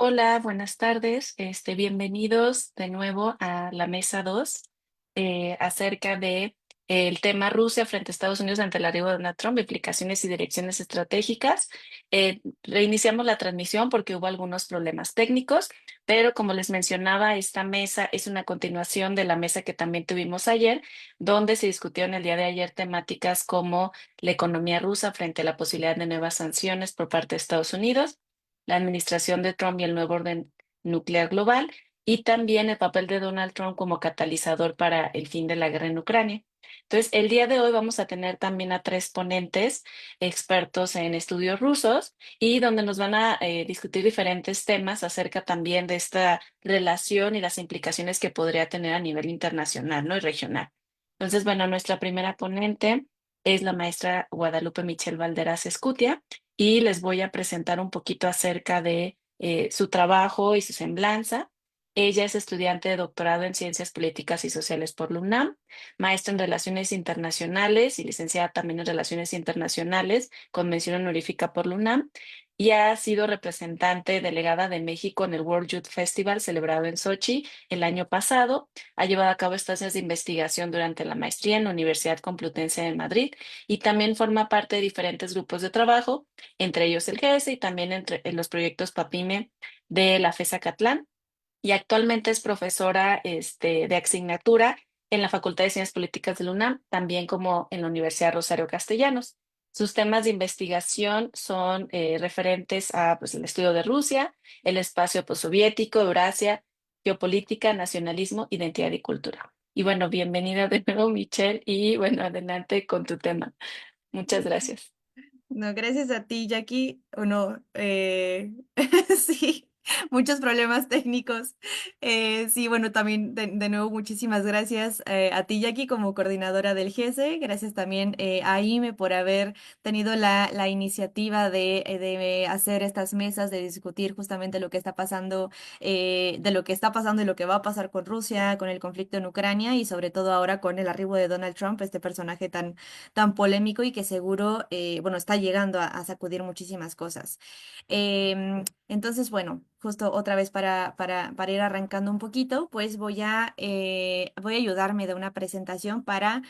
Hola, buenas tardes. Bienvenidos de nuevo a la mesa 2 acerca de el tema Rusia frente a Estados Unidos ante el arribo de Donald Trump, implicaciones y direcciones estratégicas. Reiniciamos la transmisión porque hubo algunos problemas técnicos, pero como les mencionaba, esta mesa es una continuación de la mesa que también tuvimos ayer, donde se discutieron el día de ayer temáticas como la economía rusa frente a la posibilidad de nuevas sanciones por parte de Estados Unidos, la administración de Trump y el nuevo orden nuclear global, y también el papel de Donald Trump como catalizador para el fin de la guerra en Ucrania. Entonces, el día de hoy vamos a tener también a tres ponentes expertos en estudios rusos y donde nos van a discutir diferentes temas acerca también de esta relación y las implicaciones que podría tener a nivel internacional, ¿no? Y regional. Entonces, bueno, nuestra primera ponente es la maestra Guadalupe Michelle Valderas Escutia y les voy a presentar un poquito acerca de su trabajo y su semblanza. Ella es estudiante de doctorado en Ciencias Políticas y Sociales por la UNAM, maestra en Relaciones Internacionales y licenciada también en Relaciones Internacionales con mención honorífica por la UNAM, y ha sido representante delegada de México en el World Youth Festival celebrado en Sochi el año pasado. Ha llevado a cabo estancias de investigación durante la maestría en la Universidad Complutense de Madrid y también forma parte de diferentes grupos de trabajo, entre ellos el GES y también en los proyectos PAPIME de la FESA Catlán. Y actualmente es profesora de asignatura en la Facultad de Ciencias Políticas de la UNAM, también como en la Universidad Rosario Castellanos. Sus temas de investigación son referentes a pues, el estudio de Rusia, el espacio postsoviético, Eurasia, geopolítica, nacionalismo, identidad y cultura. Y bueno, bienvenida de nuevo, Michelle, y bueno, adelante con tu tema. Muchas gracias. No, gracias a ti, Jackie. O no, sí, muchos problemas técnicos. Sí, bueno, también de nuevo muchísimas gracias a ti, Jackie, como coordinadora del GESE. Gracias también a IME por haber tenido la iniciativa de hacer estas mesas, de discutir justamente lo que está pasando, de lo que está pasando y lo que va a pasar con Rusia, con el conflicto en Ucrania y sobre todo ahora con el arribo de Donald Trump, este personaje tan polémico y que seguro, bueno, está llegando a sacudir muchísimas cosas. Entonces, bueno, justo otra vez para ir arrancando un poquito, pues voy a ayudarme de una presentación para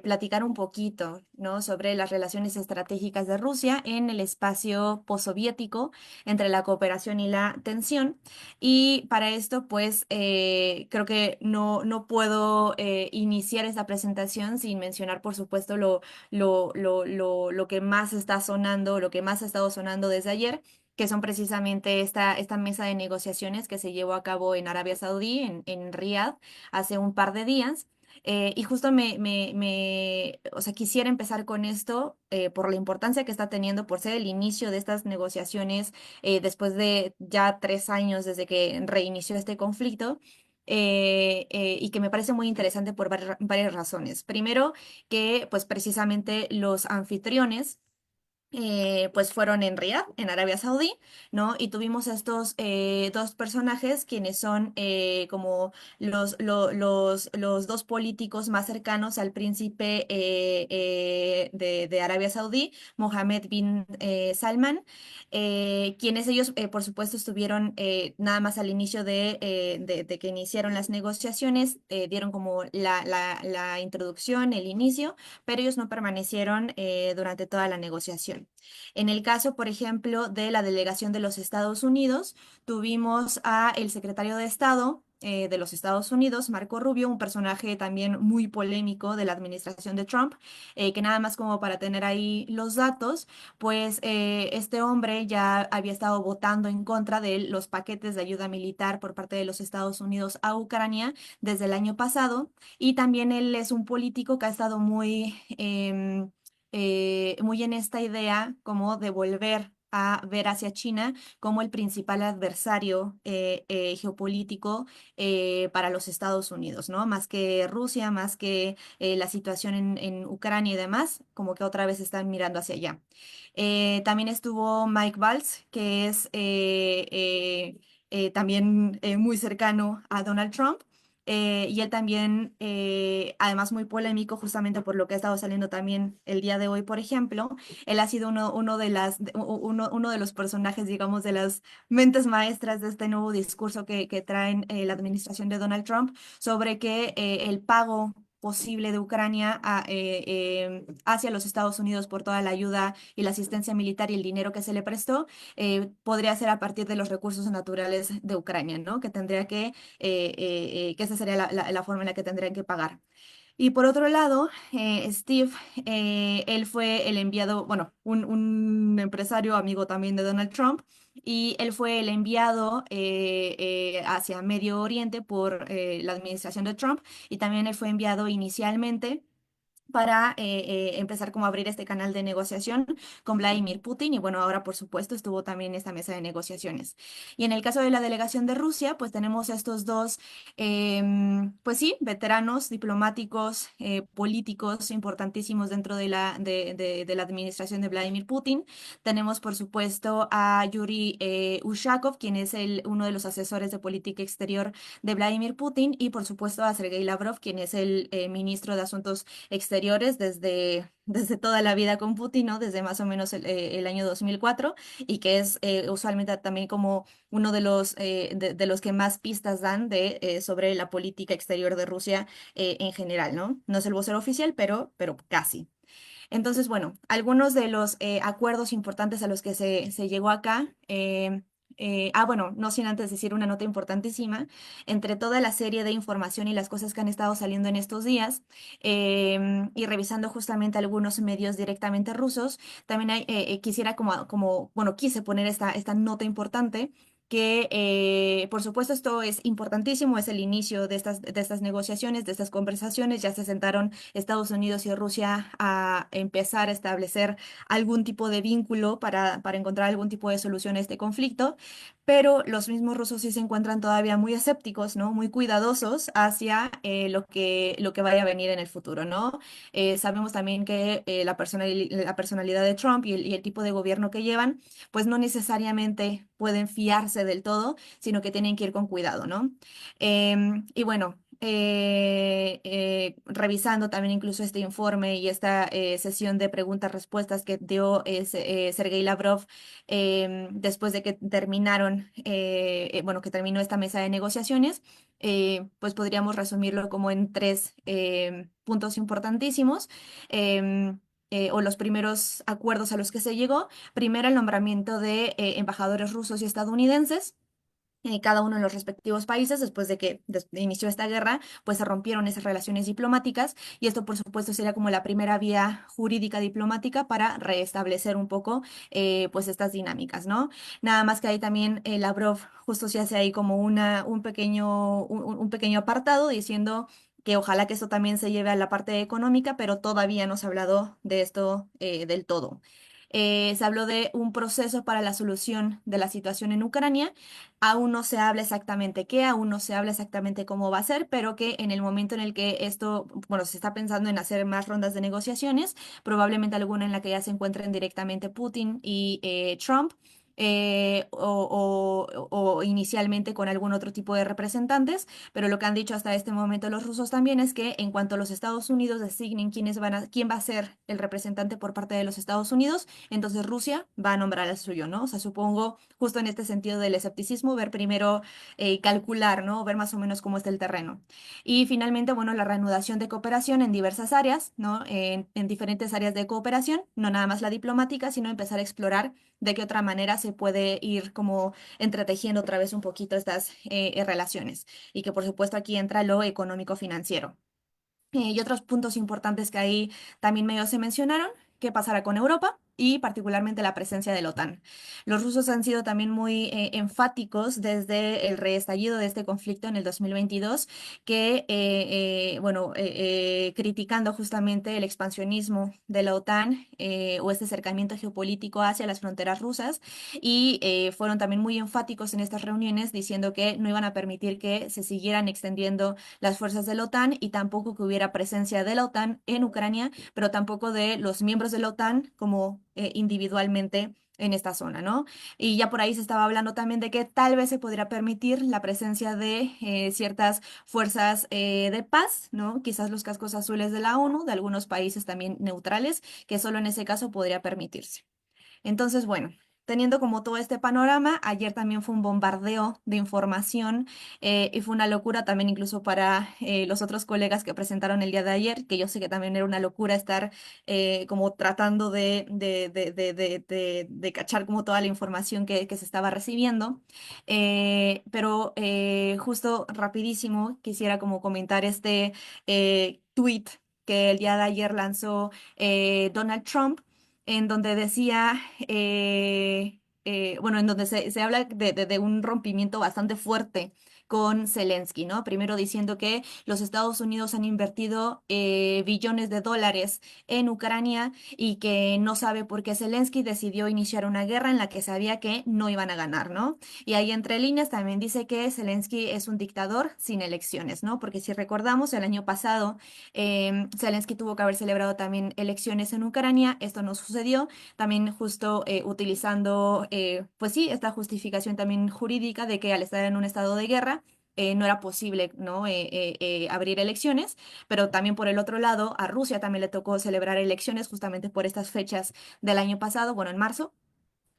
platicar un poquito, ¿no? Sobre las relaciones estratégicas de Rusia en el espacio postsoviético entre la cooperación y la tensión. Y para esto, pues, creo que no puedo iniciar esta presentación sin mencionar, por supuesto, lo que más está sonando, lo que más ha estado sonando desde ayer, que son precisamente esta mesa de negociaciones que se llevó a cabo en Arabia Saudí, en Riad, hace un par de días. Y justo o sea, quisiera empezar con esto por la importancia que está teniendo, por ser el inicio de estas negociaciones después de ya 3 años desde que reinició este conflicto. Y que me parece muy interesante por varias razones. Primero, que pues precisamente los anfitriones pues fueron en Riyadh, en Arabia Saudí, ¿no? Y tuvimos estos dos personajes quienes son como los dos políticos más cercanos al príncipe de Arabia Saudí, Mohammed bin Salman, quienes ellos, por supuesto, estuvieron nada más al inicio de que iniciaron las negociaciones, dieron como la introducción, el inicio, pero ellos no permanecieron durante toda la negociación. En el caso, por ejemplo, de la delegación de los Estados Unidos, tuvimos a el secretario de Estado de los Estados Unidos, Marco Rubio, un personaje también muy polémico de la administración de Trump, que nada más como para tener ahí los datos, pues este hombre ya había estado votando en contra de los paquetes de ayuda militar por parte de los Estados Unidos a Ucrania desde el año pasado, y también él es un político que ha estado muy en esta idea como de volver a ver hacia China como el principal adversario geopolítico para los Estados Unidos, ¿no? Más que Rusia, más que la situación en Ucrania y demás, como que otra vez están mirando hacia allá. También estuvo Mike Valls, que es también muy cercano a Donald Trump. Y él también, además muy polémico, justamente por lo que ha estado saliendo también el día de hoy, por ejemplo, él ha sido uno de los personajes, digamos, de las mentes maestras de este nuevo discurso que traen la administración de Donald Trump sobre que el pago posible de Ucrania hacia los Estados Unidos por toda la ayuda y la asistencia militar y el dinero que se le prestó, podría ser a partir de los recursos naturales de Ucrania, ¿no? Que esa sería la forma en la que tendrían que pagar. Y por otro lado, Steve, él fue el enviado, bueno, un empresario amigo también de Donald Trump, y él fue el enviado hacia Medio Oriente por la administración de Trump, y también él fue enviado inicialmente para empezar como a abrir este canal de negociación con Vladimir Putin y bueno, ahora por supuesto estuvo también en esta mesa de negociaciones. Y en el caso de la delegación de Rusia, pues tenemos estos dos, pues sí, veteranos diplomáticos, políticos importantísimos dentro de la administración de Vladimir Putin. Tenemos por supuesto a Yuri Ushakov, quien es uno de los asesores de política exterior de Vladimir Putin, y por supuesto a Sergei Lavrov, quien es el ministro de Asuntos Exteriores desde toda la vida con Putin, ¿no? Desde más o menos el año 2004, y que es usualmente también como uno de los que más pistas dan sobre la política exterior de Rusia en general, ¿no? No es el vocero oficial, pero casi. Entonces, bueno, algunos de los acuerdos importantes a los que se llegó acá. Bueno, no sin antes decir una nota importantísima, entre toda la serie de información y las cosas que han estado saliendo en estos días, y revisando justamente algunos medios directamente rusos, también quisiera bueno, quise poner esta nota importante que por supuesto esto es importantísimo, es el inicio de estas negociaciones, de estas conversaciones, ya se sentaron Estados Unidos y Rusia a empezar a establecer algún tipo de vínculo para encontrar algún tipo de solución a este conflicto, pero los mismos rusos sí se encuentran todavía muy escépticos, ¿no? Muy cuidadosos hacia lo que vaya a venir en el futuro, ¿no? Sabemos también que la personalidad de Trump y el tipo de gobierno que llevan, pues no necesariamente pueden fiarse del todo, sino que tienen que ir con cuidado, ¿no? Y bueno, revisando también incluso este informe y esta sesión de preguntas-respuestas que dio Sergei Lavrov después de que bueno, que terminó esta mesa de negociaciones, pues podríamos resumirlo como en tres puntos importantísimos. O los primeros acuerdos a los que se llegó. Primero, el nombramiento de embajadores rusos y estadounidenses cada uno en los respectivos países, después de que inició esta guerra, pues se rompieron esas relaciones diplomáticas y esto por supuesto sería como la primera vía jurídica diplomática para restablecer un poco pues estas dinámicas, ¿no? Nada más que ahí también Lavrov justo se hace ahí como un pequeño apartado diciendo que ojalá que esto también se lleve a la parte económica, pero todavía no se ha hablado de esto del todo. Se habló de un proceso para la solución de la situación en Ucrania. Aún no se habla exactamente qué, aún no se habla exactamente cómo va a ser, pero que en el momento en el que esto, bueno, se está pensando en hacer más rondas de negociaciones, probablemente alguna en la que ya se encuentren directamente Putin y Trump. O inicialmente con algún otro tipo de representantes, pero lo que han dicho hasta este momento los rusos también es que en cuanto los Estados Unidos designen quién va a ser el representante por parte de los Estados Unidos, entonces Rusia va a nombrar al suyo, ¿no? O sea, supongo justo en este sentido del escepticismo, ver primero, calcular, ¿no? Ver más o menos cómo está el terreno. Y finalmente, bueno, la reanudación de cooperación en diversas áreas, ¿no? En diferentes áreas de cooperación, no nada más la diplomática, sino empezar a explorar de qué otra manera se puede ir como entretejiendo otra vez un poquito estas relaciones. Y que por supuesto aquí entra lo económico-financiero. Y otros puntos importantes que ahí también medio se mencionaron, qué pasará con Europa y particularmente la presencia de la OTAN. Los rusos han sido también muy enfáticos desde el reestallido de este conflicto en el 2022, que, bueno, criticando justamente el expansionismo de la OTAN o este acercamiento geopolítico hacia las fronteras rusas, y fueron también muy enfáticos en estas reuniones diciendo que no iban a permitir que se siguieran extendiendo las fuerzas de la OTAN y tampoco que hubiera presencia de la OTAN en Ucrania, pero tampoco de los miembros de la OTAN como individualmente en esta zona, ¿no? Y ya por ahí se estaba hablando también de que tal vez se podría permitir la presencia de ciertas fuerzas de paz, ¿no? Quizás los cascos azules de la ONU, de algunos países también neutrales, que solo en ese caso podría permitirse. Entonces, bueno, teniendo como todo este panorama, ayer también fue un bombardeo de información y fue una locura también incluso para los otros colegas que presentaron el día de ayer, que yo sé que también era una locura estar como tratando de cachar como toda la información que se estaba recibiendo. Pero justo rapidísimo quisiera como comentar este tweet que el día de ayer lanzó Donald Trump en donde decía, bueno, en donde se habla de un rompimiento bastante fuerte con Zelensky, ¿no? Primero diciendo que los Estados Unidos han invertido billones de dólares en Ucrania y que no sabe por qué Zelensky decidió iniciar una guerra en la que sabía que no iban a ganar, ¿no? Y ahí entre líneas también dice que Zelensky es un dictador sin elecciones, ¿no? Porque si recordamos, el año pasado Zelensky tuvo que haber celebrado también elecciones en Ucrania, esto no sucedió, también justo utilizando, pues sí, esta justificación también jurídica de que al estar en un estado de guerra, no era posible, ¿no? Abrir elecciones, pero también por el otro lado, a Rusia también le tocó celebrar elecciones justamente por estas fechas del año pasado, bueno, en marzo.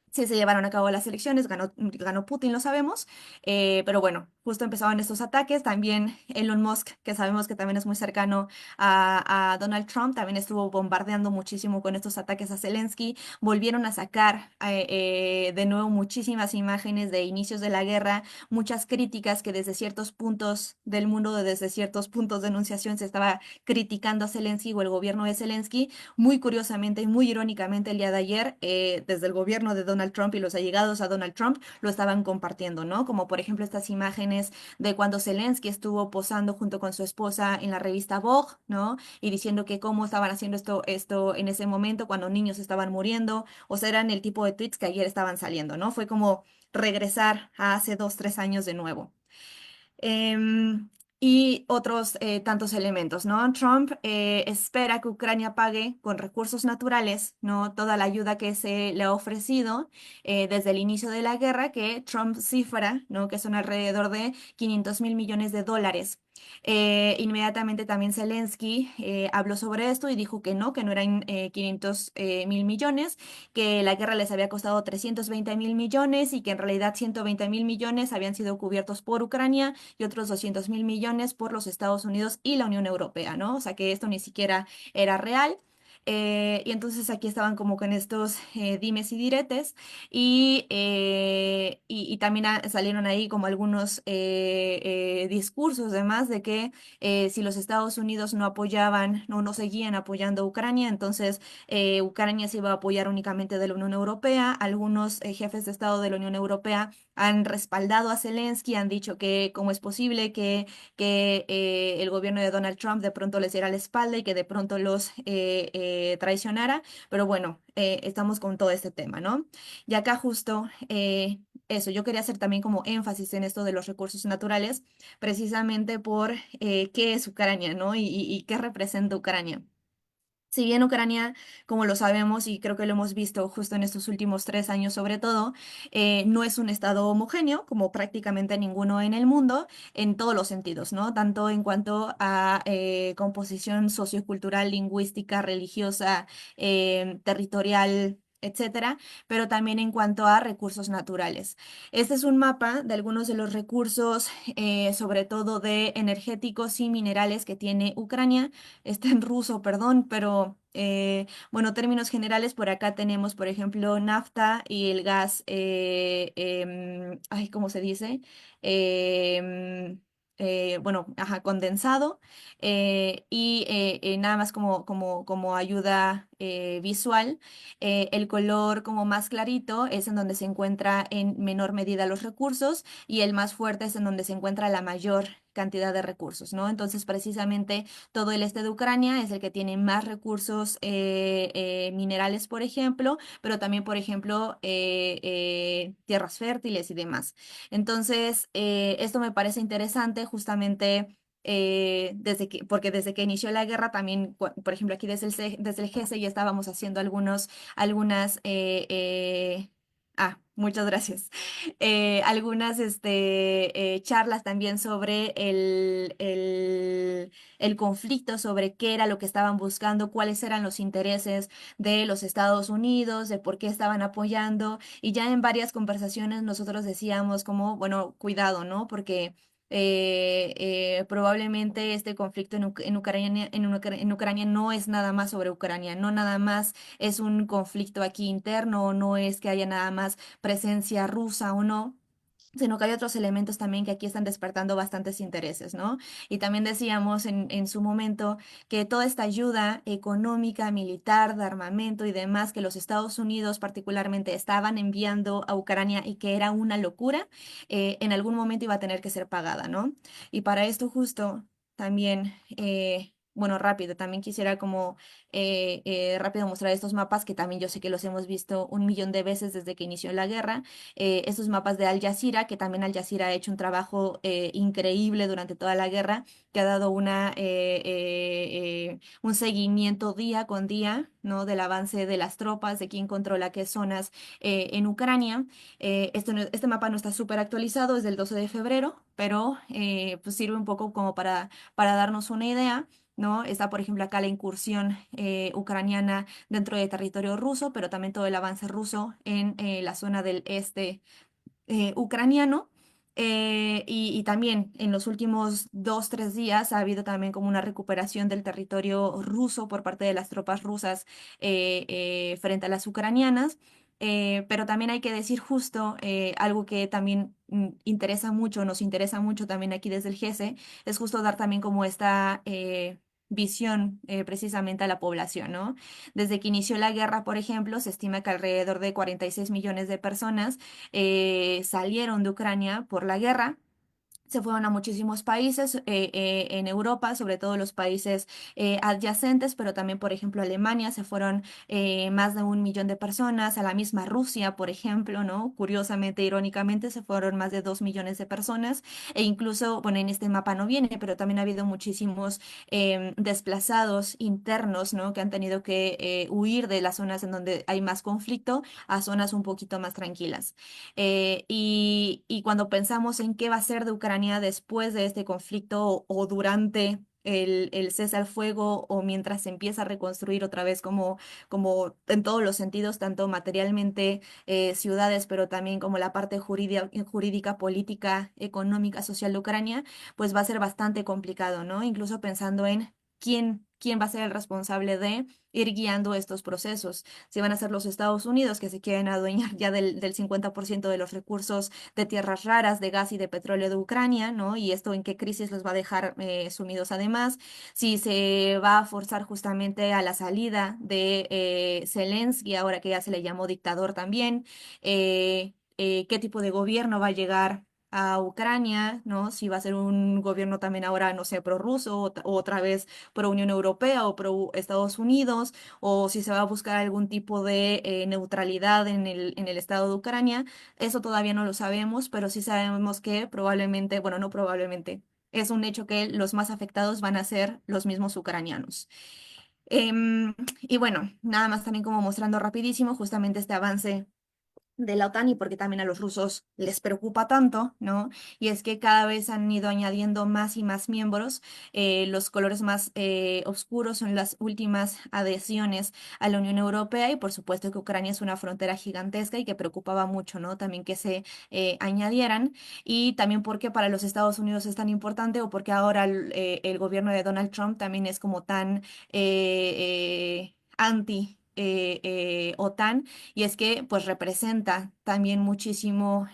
Sí, se llevaron a cabo las elecciones, ganó Putin, lo sabemos, pero bueno, justo empezaban estos ataques. También Elon Musk, que sabemos que también es muy cercano a Donald Trump, también estuvo bombardeando muchísimo con estos ataques a Zelensky. Volvieron a sacar de nuevo muchísimas imágenes de inicios de la guerra, muchas críticas que desde ciertos puntos del mundo, desde ciertos puntos de enunciación se estaba criticando a Zelensky o el gobierno de Zelensky. Muy curiosamente y muy irónicamente, el día de ayer, desde el gobierno de Donald Trump y los allegados a Donald Trump lo estaban compartiendo, ¿no? Como por ejemplo estas imágenes de cuando Zelensky estuvo posando junto con su esposa en la revista Vogue, ¿no? Y diciendo que cómo estaban haciendo esto en ese momento cuando niños estaban muriendo. O sea, eran el tipo de tweets que ayer estaban saliendo, ¿no? Fue como regresar a hace 2, 3 años de nuevo. Em, y otros tantos elementos, ¿no? Trump espera que Ucrania pague con recursos naturales, ¿no? Toda la ayuda que se le ha ofrecido desde el inicio de la guerra, que Trump cifra, ¿no? Que son alrededor de 500.000 millones de dólares. Inmediatamente también Zelensky habló sobre esto y dijo que no eran 500 mil millones, que la guerra les había costado 320 mil millones y que en realidad 120 mil millones habían sido cubiertos por Ucrania y otros 200.000 millones por los Estados Unidos y la Unión Europea, ¿no? O sea que esto ni siquiera era real. Y entonces aquí estaban como con estos dimes y diretes y también salieron ahí como algunos discursos además de que si los Estados Unidos no apoyaban, no seguían apoyando a Ucrania, entonces Ucrania se iba a apoyar únicamente de la Unión Europea. Algunos jefes de Estado de la Unión Europea han respaldado a Zelensky, han dicho que cómo es posible que el gobierno de Donald Trump de pronto les diera la espalda y que de pronto los traicionara, pero bueno, estamos con todo este tema, ¿no? Y acá justo eso, yo quería hacer también como énfasis en esto de los recursos naturales, precisamente por qué es Ucrania, ¿no? Y qué representa Ucrania. Si bien Ucrania, como lo sabemos y creo que lo hemos visto justo en estos últimos 3 años sobre todo, no es un estado homogéneo como prácticamente ninguno en el mundo en todos los sentidos, ¿no? Tanto en cuanto a composición sociocultural, lingüística, religiosa, territorial, etcétera, pero también en cuanto a recursos naturales. Este es un mapa de algunos de los recursos, sobre todo de energéticos y minerales que tiene Ucrania. Está en ruso, perdón, pero bueno, términos generales, por acá tenemos, por ejemplo, nafta y el gas, ay, ¿cómo se dice? Em, bueno, ajá, condensado. Nada más como ayuda visual, el color como más clarito es en donde se encuentra en menor medida los recursos y el más fuerte es en donde se encuentra la mayor cantidad de recursos, ¿no? Entonces, precisamente todo el este de Ucrania es el que tiene más recursos minerales, por ejemplo, pero también, por ejemplo, tierras fértiles y demás. Entonces, esto me parece interesante justamente porque desde que inició la guerra también, por ejemplo, aquí desde el GESE ya estábamos haciendo algunas, muchas gracias. Algunas charlas también sobre el conflicto, sobre qué era lo que estaban buscando, cuáles eran los intereses de los Estados Unidos, de por qué estaban apoyando. Y ya en varias conversaciones nosotros decíamos como, bueno, cuidado, ¿no? Porque probablemente este conflicto en Ucrania no es nada más sobre Ucrania, no nada más es un conflicto aquí interno, no es que haya nada más presencia rusa o no, sino que hay otros elementos también que aquí están despertando bastantes intereses, ¿no? Y también decíamos en su momento que toda esta ayuda económica, militar, de armamento y demás que los Estados Unidos particularmente estaban enviando a Ucrania y que era una locura, en algún momento iba a tener que ser pagada, ¿no? Y para esto justo también... bueno, rápido, también quisiera como rápido mostrar estos mapas que también yo sé que los hemos visto un millón de veces desde que inició la guerra, esos mapas de Al Jazeera, que también Al Jazeera ha hecho un trabajo increíble durante toda la guerra, que ha dado un seguimiento día con día, ¿no? Del avance de las tropas, de quién controla qué zonas en Ucrania. Este mapa no está súper actualizado, es del 12 de febrero, pero pues sirve un poco como para darnos una idea. ¿No? Está, por ejemplo, acá la incursión ucraniana dentro de territorio ruso, pero también todo el avance ruso en la zona del este ucraniano. Y también en los últimos 2, 3 días ha habido también como una recuperación del territorio ruso por parte de las tropas rusas frente a las ucranianas. Pero también hay que decir justo algo que también interesa mucho, nos interesa mucho también aquí desde el GESE, es justo dar también como esta visión precisamente a la población, ¿no? Desde que inició la guerra, por ejemplo, se estima que alrededor de 46 millones de personas salieron de Ucrania por la guerra. Se fueron a muchísimos países en Europa, sobre todo los países adyacentes, pero también, por ejemplo, Alemania, se fueron más de 1 millón de personas, a la misma Rusia, por ejemplo, ¿no? Curiosamente, irónicamente, se fueron más de 2 millones de personas, e incluso, bueno, en este mapa no viene, pero también ha habido muchísimos desplazados internos, ¿no? Que han tenido que huir de las zonas en donde hay más conflicto a zonas un poquito más tranquilas. Y cuando pensamos en qué va a ser de Ucrania después de este conflicto o durante el cese al fuego o mientras se empieza a reconstruir otra vez como en todos los sentidos, tanto materialmente ciudades, pero también como la parte jurídica, política, económica, social de Ucrania, pues va a ser bastante complicado, ¿no? Incluso pensando en quién va a ser el responsable de ir guiando estos procesos, si van a ser los Estados Unidos que se quieren adueñar ya del 50% de los recursos de tierras raras, de gas y de petróleo de Ucrania, ¿no? Y esto en qué crisis los va a dejar sumidos además, si se va a forzar justamente a la salida de Zelensky, ahora que ya se le llamó dictador también, qué tipo de gobierno va a llegar a Ucrania, ¿no? Si va a ser un gobierno también ahora, no sé, prorruso o otra vez pro Unión Europea o pro Estados Unidos, o si se va a buscar algún tipo de neutralidad en el estado de Ucrania. Eso todavía no lo sabemos, pero sí sabemos que probablemente, bueno, no probablemente, es un hecho que los más afectados van a ser los mismos ucranianos. Y bueno, nada más también como mostrando rapidísimo justamente este avance de la OTAN y porque también a los rusos les preocupa tanto, ¿no? Y es que cada vez han ido añadiendo más y más miembros. Los colores más oscuros son las últimas adhesiones a la Unión Europea y por supuesto que Ucrania es una frontera gigantesca y que preocupaba mucho, ¿no? También que se añadieran y también porque para los Estados Unidos es tan importante o porque ahora el gobierno de Donald Trump también es como tan anti. OTAN y es que pues representa también muchísimo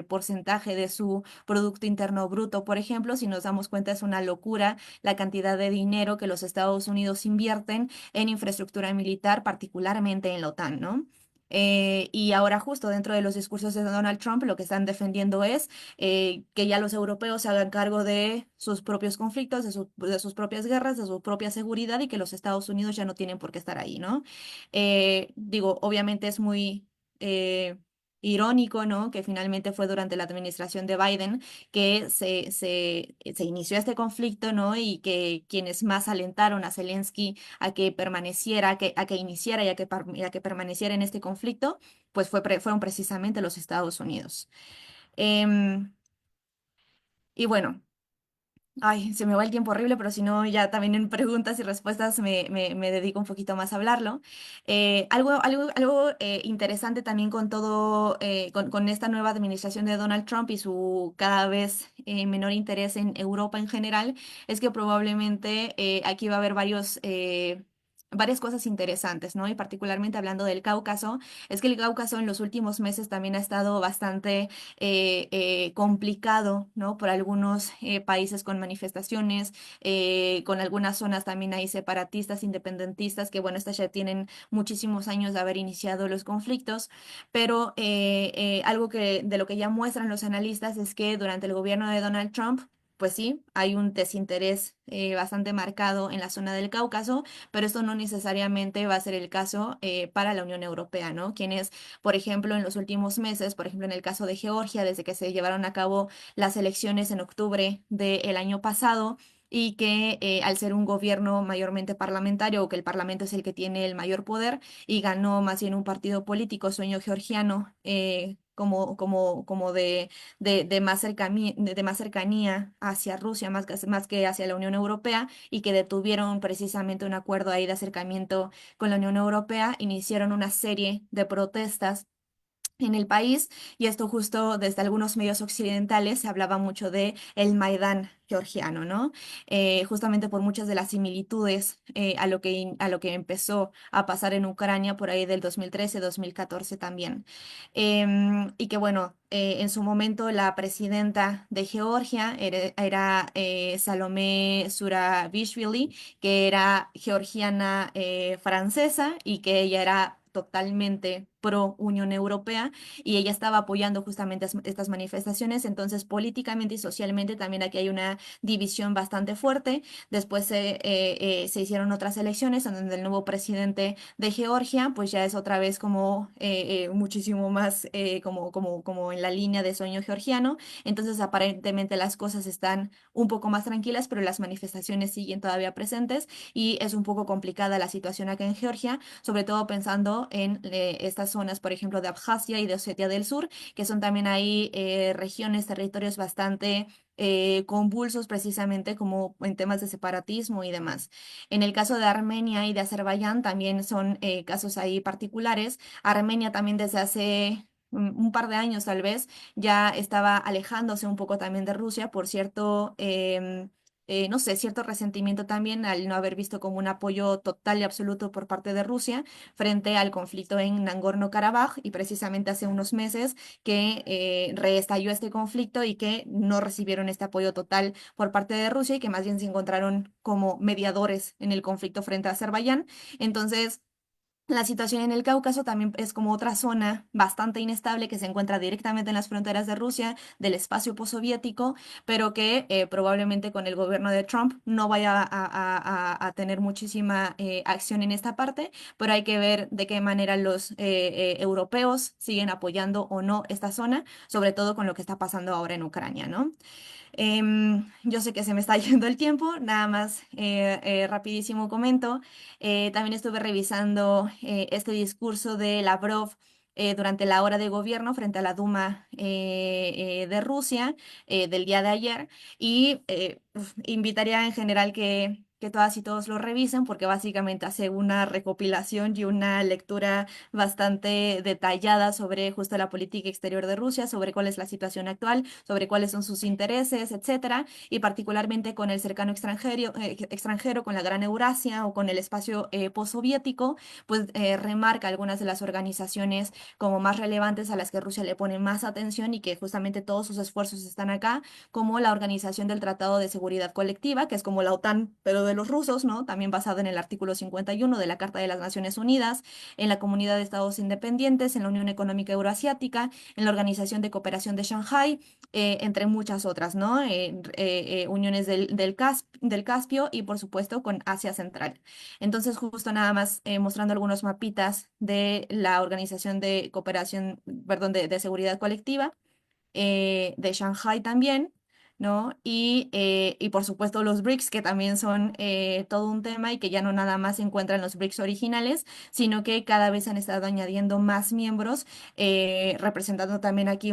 porcentaje de su Producto Interno Bruto. Por ejemplo, si nos damos cuenta es una locura la cantidad de dinero que los Estados Unidos invierten en infraestructura militar, particularmente en la OTAN, ¿no? Y ahora justo dentro de los discursos de Donald Trump lo que están defendiendo es que ya los europeos se hagan cargo de sus propios conflictos, de sus propias guerras, de su propia seguridad y que los Estados Unidos ya no tienen por qué estar ahí, ¿no? Digo, obviamente es muy... eh, irónico, ¿no? Que finalmente fue durante la administración de Biden que se inició este conflicto, ¿no? Y que quienes más alentaron a Zelensky a que permaneciera, a que iniciara y a que permaneciera en este conflicto, pues fueron precisamente los Estados Unidos. Em, y bueno. Ay, se me va el tiempo horrible, pero si no, ya también en preguntas y respuestas me dedico un poquito más a hablarlo. Algo interesante también con todo, con esta nueva administración de Donald Trump y su cada vez menor interés en Europa en general, es que probablemente aquí va a haber varias cosas interesantes, ¿no? Y particularmente hablando del Cáucaso, es que el Cáucaso en los últimos meses también ha estado bastante complicado, ¿no? Por algunos países con manifestaciones, con algunas zonas también hay separatistas, independentistas, que bueno, estas ya tienen muchísimos años de haber iniciado los conflictos, pero algo de lo que ya muestran los analistas es que durante el gobierno de Donald Trump, pues sí, hay un desinterés bastante marcado en la zona del Cáucaso, pero esto no necesariamente va a ser el caso para la Unión Europea, ¿no? Quienes por ejemplo, en los últimos meses, por ejemplo, en el caso de Georgia, desde que se llevaron a cabo las elecciones en octubre del año pasado, y que al ser un gobierno mayormente parlamentario, o que el parlamento es el que tiene el mayor poder, y ganó más bien un partido político, Sueño Georgiano, como de más cercanía hacia Rusia, más que hacia la Unión Europea, y que detuvieron precisamente un acuerdo ahí de acercamiento con la Unión Europea, iniciaron una serie de protestas en el país, y esto justo desde algunos medios occidentales se hablaba mucho de el Maidán georgiano, ¿no? Justamente por muchas de las similitudes a lo que empezó a pasar en Ucrania por ahí del 2013-2014 también. Y que bueno, en su momento la presidenta de Georgia era Salomé Zurabishvili, que era georgiana francesa, y que ella era totalmente pro Unión Europea, y ella estaba apoyando justamente estas manifestaciones. Entonces, políticamente y socialmente también aquí hay una división bastante fuerte. Después se hicieron otras elecciones en donde el nuevo presidente de Georgia pues ya es otra vez como muchísimo más como en la línea de sueño georgiano. Entonces, aparentemente las cosas están un poco más tranquilas, pero las manifestaciones siguen todavía presentes, y es un poco complicada la situación acá en Georgia, sobre todo pensando en estas zonas, por ejemplo, de Abjasia y de Osetia del Sur, que son también ahí regiones, territorios bastante convulsos precisamente como en temas de separatismo y demás. En el caso de Armenia y de Azerbaiyán también son casos ahí particulares. Armenia también desde hace un par de años tal vez ya estaba alejándose un poco también de Rusia por cierto no sé, cierto resentimiento también al no haber visto como un apoyo total y absoluto por parte de Rusia frente al conflicto en Nagorno-Karabaj, y precisamente hace unos meses que reestalló este conflicto y que no recibieron este apoyo total por parte de Rusia, y que más bien se encontraron como mediadores en el conflicto frente a Azerbaiyán. Entonces, la situación en el Cáucaso también es como otra zona bastante inestable que se encuentra directamente en las fronteras de Rusia, del espacio postsoviético, pero que probablemente con el gobierno de Trump no vaya a tener muchísima acción en esta parte, pero hay que ver de qué manera los europeos siguen apoyando o no esta zona, sobre todo con lo que está pasando ahora en Ucrania, ¿no? Yo sé que se me está yendo el tiempo, nada más rapidísimo comento. También estuve revisando este discurso de Lavrov durante la hora de gobierno frente a la Duma de Rusia del día de ayer, y invitaría en general que todas y todos lo revisen, porque básicamente hace una recopilación y una lectura bastante detallada sobre justo la política exterior de Rusia, sobre cuál es la situación actual, sobre cuáles son sus intereses, etcétera, y particularmente con el cercano extranjero, con la Gran Eurasia o con el espacio postsoviético, pues remarca algunas de las organizaciones como más relevantes a las que Rusia le pone más atención, y que justamente todos sus esfuerzos están acá, como la Organización del Tratado de Seguridad Colectiva, que es como la OTAN, pero de los rusos, ¿no? También basado en el artículo 51 de la Carta de las Naciones Unidas, en la Comunidad de Estados Independientes, en la Unión Económica Euroasiática, en la Organización de Cooperación de Shanghái, entre muchas otras, ¿no? Uniones del Caspio y por supuesto con Asia Central. Entonces, justo nada más mostrando algunos mapitas de la Organización de Cooperación, perdón, de Seguridad Colectiva, de Shanghai también, ¿no? Y por supuesto los BRICS, que también son todo un tema y que ya no nada más se encuentran los BRICS originales, sino que cada vez han estado añadiendo más miembros, representando también aquí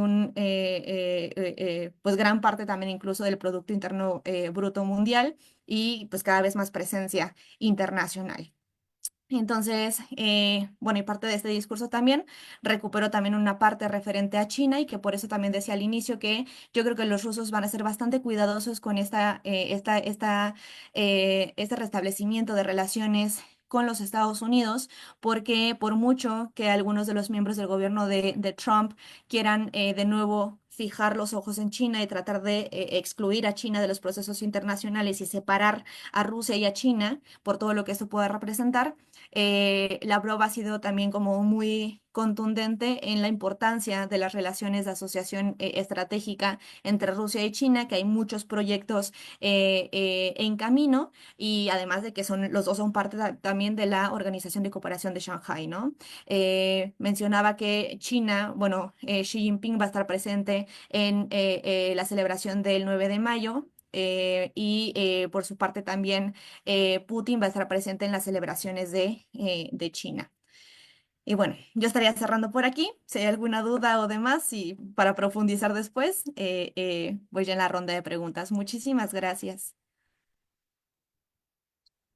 pues gran parte también incluso del Producto Interno Bruto Mundial y pues cada vez más presencia internacional. Entonces, bueno, y parte de este discurso también recuperó también una parte referente a China y que por eso también decía al inicio que yo creo que los rusos van a ser bastante cuidadosos con este restablecimiento de relaciones con los Estados Unidos, porque por mucho que algunos de los miembros del gobierno de Trump quieran de nuevo fijar los ojos en China y tratar de excluir a China de los procesos internacionales y separar a Rusia y a China por todo lo que esto pueda representar, Lavrov ha sido también como muy contundente en la importancia de las relaciones de asociación estratégica entre Rusia y China, que hay muchos proyectos en camino y además de que los dos son parte también de la Organización de Cooperación de Shanghái, ¿no? Mencionaba que China, bueno, Xi Jinping va a estar presente en la celebración del 9 de mayo. Por su parte también Putin va a estar presente en las celebraciones de China. Y bueno, yo estaría cerrando por aquí. Si hay alguna duda o demás, y para profundizar después, voy ya en la ronda de preguntas. Muchísimas gracias.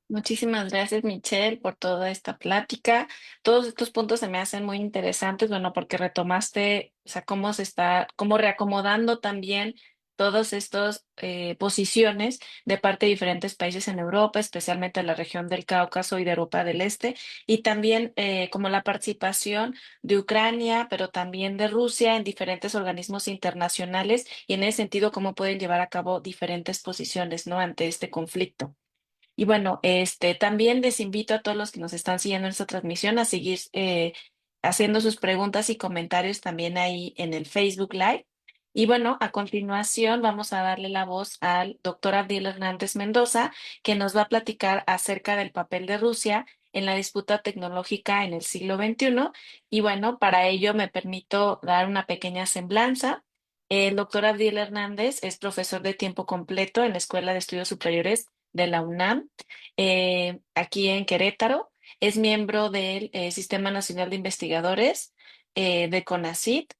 Muchísimas gracias, Michelle, por toda esta plática. Todos estos puntos se me hacen muy interesantes, bueno, porque retomaste, o sea, cómo se está, cómo reacomodando también todos estos posiciones de parte de diferentes países en Europa, especialmente en la región del Cáucaso y de Europa del Este, y también como la participación de Ucrania, pero también de Rusia en diferentes organismos internacionales y en ese sentido, cómo pueden llevar a cabo diferentes posiciones, ¿no? Ante este conflicto. Y bueno, también les invito a todos los que nos están siguiendo en esta transmisión a seguir haciendo sus preguntas y comentarios también ahí en el Facebook Live. Y bueno, a continuación vamos a darle la voz al doctor Abdiel Hernández Mendoza, que nos va a platicar acerca del papel de Rusia en la disputa tecnológica en el siglo XXI. Y bueno, para ello me permito dar una pequeña semblanza. El doctor Abdiel Hernández es profesor de tiempo completo en la Escuela de Estudios Superiores de la UNAM, aquí en Querétaro. Es miembro del Sistema Nacional de Investigadores de CONACYT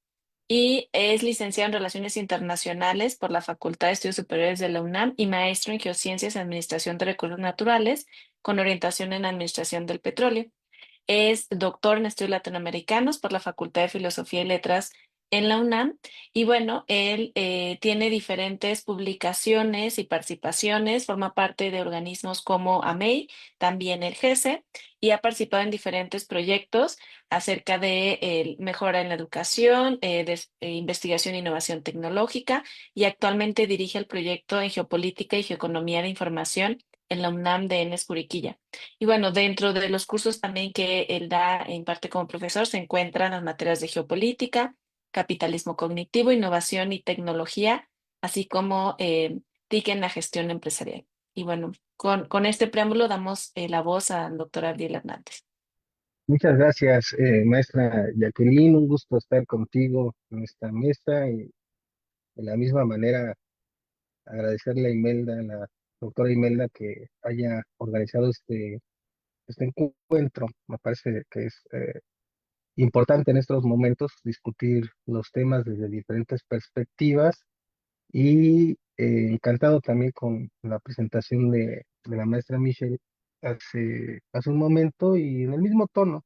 y es licenciado en Relaciones Internacionales por la Facultad de Estudios Superiores de la UNAM y maestro en Geociencias y Administración de Recursos Naturales con orientación en Administración del Petróleo. Es doctor en estudios latinoamericanos por la Facultad de Filosofía y Letras en la UNAM. Y bueno, él tiene diferentes publicaciones y participaciones, forma parte de organismos como AMEI, también el GESE, y ha participado en diferentes proyectos acerca de mejora en la educación, investigación e innovación tecnológica, y actualmente dirige el proyecto en Geopolítica y Geoeconomía de Información en la UNAM de Enes Curiquilla. Y bueno, dentro de los cursos también que él da en parte como profesor se encuentran las materias de geopolítica, capitalismo cognitivo, innovación y tecnología, así como TIC en la gestión empresarial. Y bueno, con este preámbulo damos la voz al doctor Abdiel Hernández. Muchas gracias, maestra Jacqueline. Un gusto estar contigo en esta mesa y de la misma manera agradecerle a Imelda, la doctora Imelda, que haya organizado este encuentro. Me parece que es importante en estos momentos discutir los temas desde diferentes perspectivas y encantado también con la presentación de la maestra Michelle hace un momento y en el mismo tono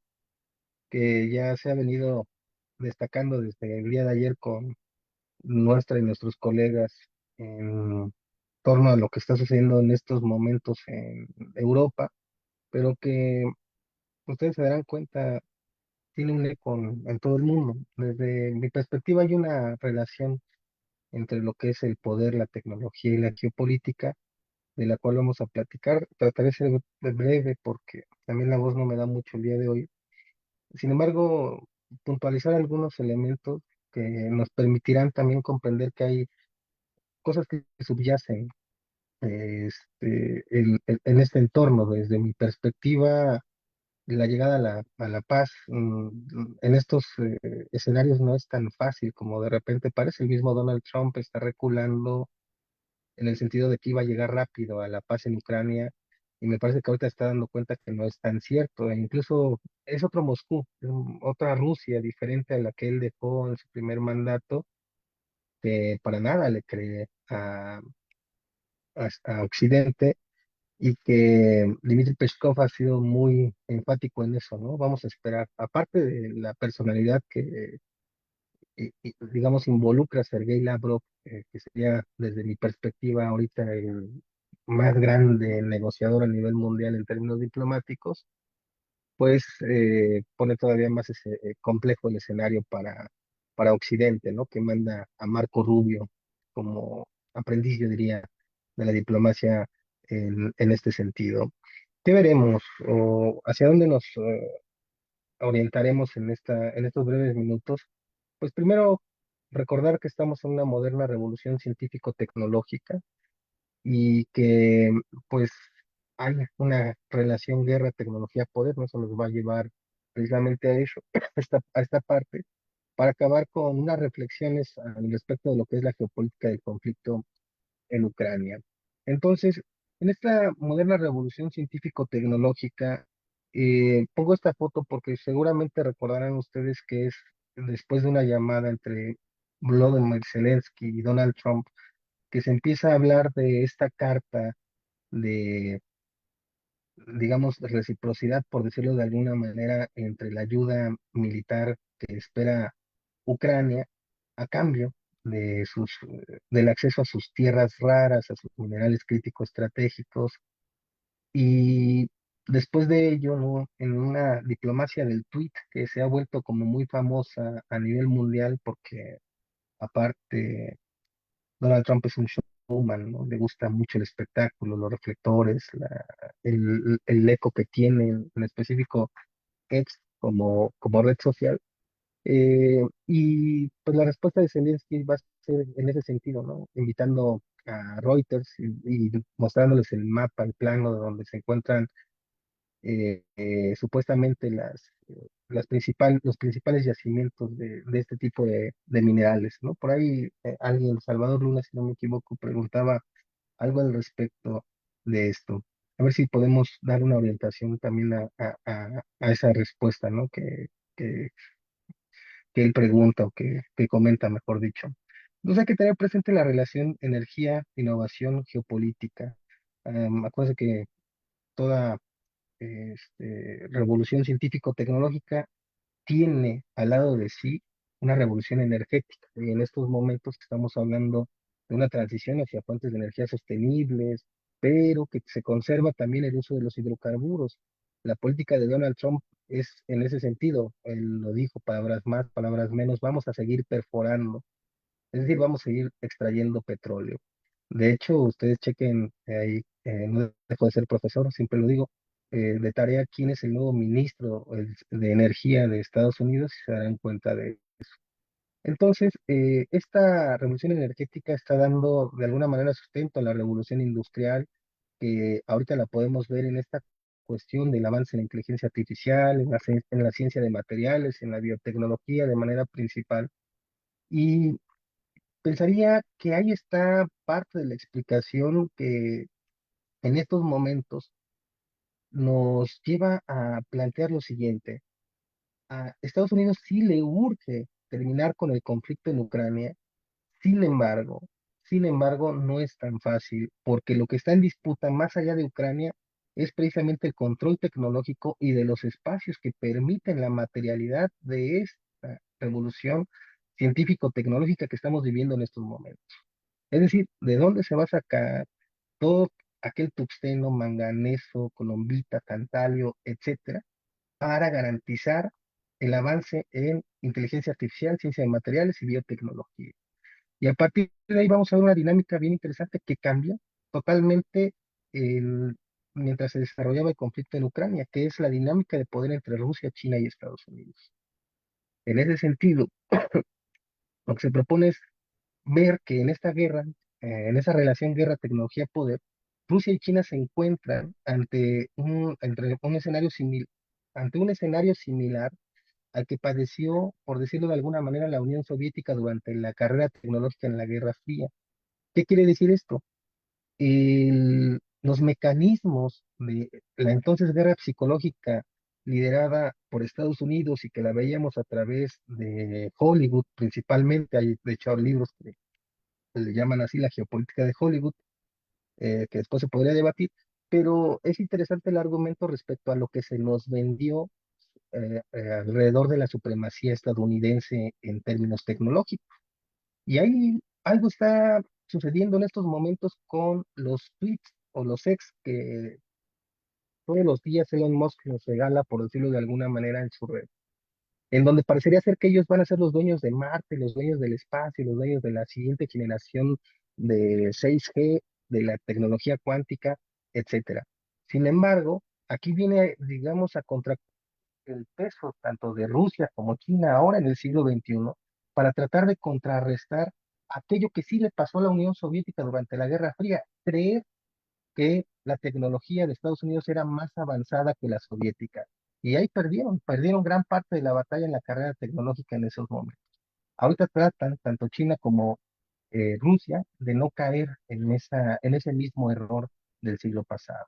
que ya se ha venido destacando desde el día de ayer con nuestra y nuestros colegas en torno a lo que está sucediendo en estos momentos en Europa, pero que ustedes se darán cuenta, tiene un eco en todo el mundo. Desde mi perspectiva hay una relación entre lo que es el poder, la tecnología y la geopolítica de la cual vamos a platicar. Trataré de ser breve porque también la voz no me da mucho el día de hoy. Sin embargo, puntualizar algunos elementos que nos permitirán también comprender que hay cosas que subyacen en este entorno. Desde mi perspectiva, la llegada a la paz en estos escenarios no es tan fácil como de repente parece. El mismo Donald Trump está reculando en el sentido de que iba a llegar rápido a la paz en Ucrania, y me parece que ahorita está dando cuenta que no es tan cierto. E incluso es otro Moscú, otra Rusia diferente a la que él dejó en su primer mandato, que para nada le cree a Occidente, y que Dmitry Peskov ha sido muy enfático en eso, ¿no? Vamos a esperar, aparte de la personalidad que, digamos, involucra a Sergei Lavrov, que sería, desde mi perspectiva, ahorita el más grande negociador a nivel mundial en términos diplomáticos, pues pone todavía más complejo el escenario para Occidente, ¿no? Que manda a Marco Rubio como aprendiz, yo diría, de la diplomacia en este sentido. ¿Qué veremos o hacia dónde nos orientaremos en estos breves minutos? Pues primero, recordar que estamos en una moderna revolución científico-tecnológica, y que pues hay una relación guerra-tecnología-poder. No se nos va a llevar precisamente a eso, a esta parte, para acabar con unas reflexiones al respecto de lo que es la geopolítica del conflicto en Ucrania. Entonces, en esta moderna revolución científico-tecnológica, pongo esta foto porque seguramente recordarán ustedes que es después de una llamada entre Volodymyr Zelensky y Donald Trump, que se empieza a hablar de esta carta de, digamos, reciprocidad, por decirlo de alguna manera, entre la ayuda militar que espera Ucrania a cambio del acceso a sus tierras raras, a sus minerales críticos estratégicos. Y después de ello, ¿no? En una diplomacia del tuit que se ha vuelto como muy famosa a nivel mundial, porque aparte Donald Trump es un showman, ¿no? Le gusta mucho el espectáculo, los reflectores, el eco que tiene, en específico X como red social. Y pues la respuesta de Zelensky va a ser en ese sentido, ¿no? Invitando a Reuters y mostrándoles el mapa, el plano de donde se encuentran supuestamente los principales yacimientos de este tipo de minerales, ¿no? Por ahí alguien, Salvador Luna, si no me equivoco, preguntaba algo al respecto de esto. A ver si podemos dar una orientación también a esa respuesta, ¿no? Que él pregunta, o que comenta, mejor dicho. Entonces hay que tener presente la relación energía, innovación, geopolítica. Acuérdense que toda revolución científico-tecnológica tiene al lado de sí una revolución energética. Y en estos momentos estamos hablando de una transición hacia fuentes de energía sostenibles, pero que se conserva también el uso de los hidrocarburos. La política de Donald Trump es en ese sentido. Él lo dijo, palabras más, palabras menos: vamos a seguir perforando, es decir, vamos a seguir extrayendo petróleo. De hecho, ustedes chequen ahí, no dejo de ser profesor, siempre lo digo, de tarea, quién es el nuevo ministro de Energía de Estados Unidos, y se darán cuenta de eso. Entonces, esta revolución energética está dando de alguna manera sustento a la revolución industrial, que ahorita la podemos ver en esta cuestión del avance en la inteligencia artificial, en la ciencia de materiales, en la biotecnología de manera principal. Y pensaría que ahí está parte de la explicación que en estos momentos nos lleva a plantear lo siguiente. A Estados Unidos sí le urge terminar con el conflicto en Ucrania. Sin embargo, no es tan fácil, porque lo que está en disputa más allá de Ucrania es precisamente el control tecnológico y de los espacios que permiten la materialidad de esta revolución científico-tecnológica que estamos viviendo en estos momentos. Es decir, ¿de dónde se va a sacar todo aquel tuxteno, manganeso, colombita, tantalio, etcétera, para garantizar el avance en inteligencia artificial, ciencia de materiales y biotecnología? Y a partir de ahí vamos a ver una dinámica bien interesante que cambia totalmente mientras se desarrollaba el conflicto en Ucrania, que es la dinámica de poder entre Rusia, China y Estados Unidos. En ese sentido, lo que se propone es ver que en esta guerra, en esa relación guerra, tecnología, poder, Rusia y China se encuentran ante un escenario similar al que padeció, por decirlo de alguna manera, la Unión Soviética durante la carrera tecnológica en la Guerra Fría. ¿Qué quiere decir esto? Los mecanismos de la entonces guerra psicológica liderada por Estados Unidos y que la veíamos a través de Hollywood principalmente, hay de hecho libros que le llaman así la geopolítica de Hollywood, que después se podría debatir, pero es interesante el argumento respecto a lo que se nos vendió alrededor de la supremacía estadounidense en términos tecnológicos. Y ahí algo está sucediendo en estos momentos con los tweets o los ex que todos los días Elon Musk nos regala, por decirlo de alguna manera, en su red, en donde parecería ser que ellos van a ser los dueños de Marte, los dueños del espacio, los dueños de la siguiente generación de 6G, de la tecnología cuántica, etcétera. Sin embargo, aquí viene, digamos, a contra el peso tanto de Rusia como China ahora en el siglo XXI para tratar de contrarrestar aquello que sí le pasó a la Unión Soviética durante la Guerra Fría, creer que la tecnología de Estados Unidos era más avanzada que la soviética. Y ahí perdieron gran parte de la batalla en la carrera tecnológica en esos momentos. Ahorita tratan, tanto China como Rusia, de no caer en ese mismo error del siglo pasado.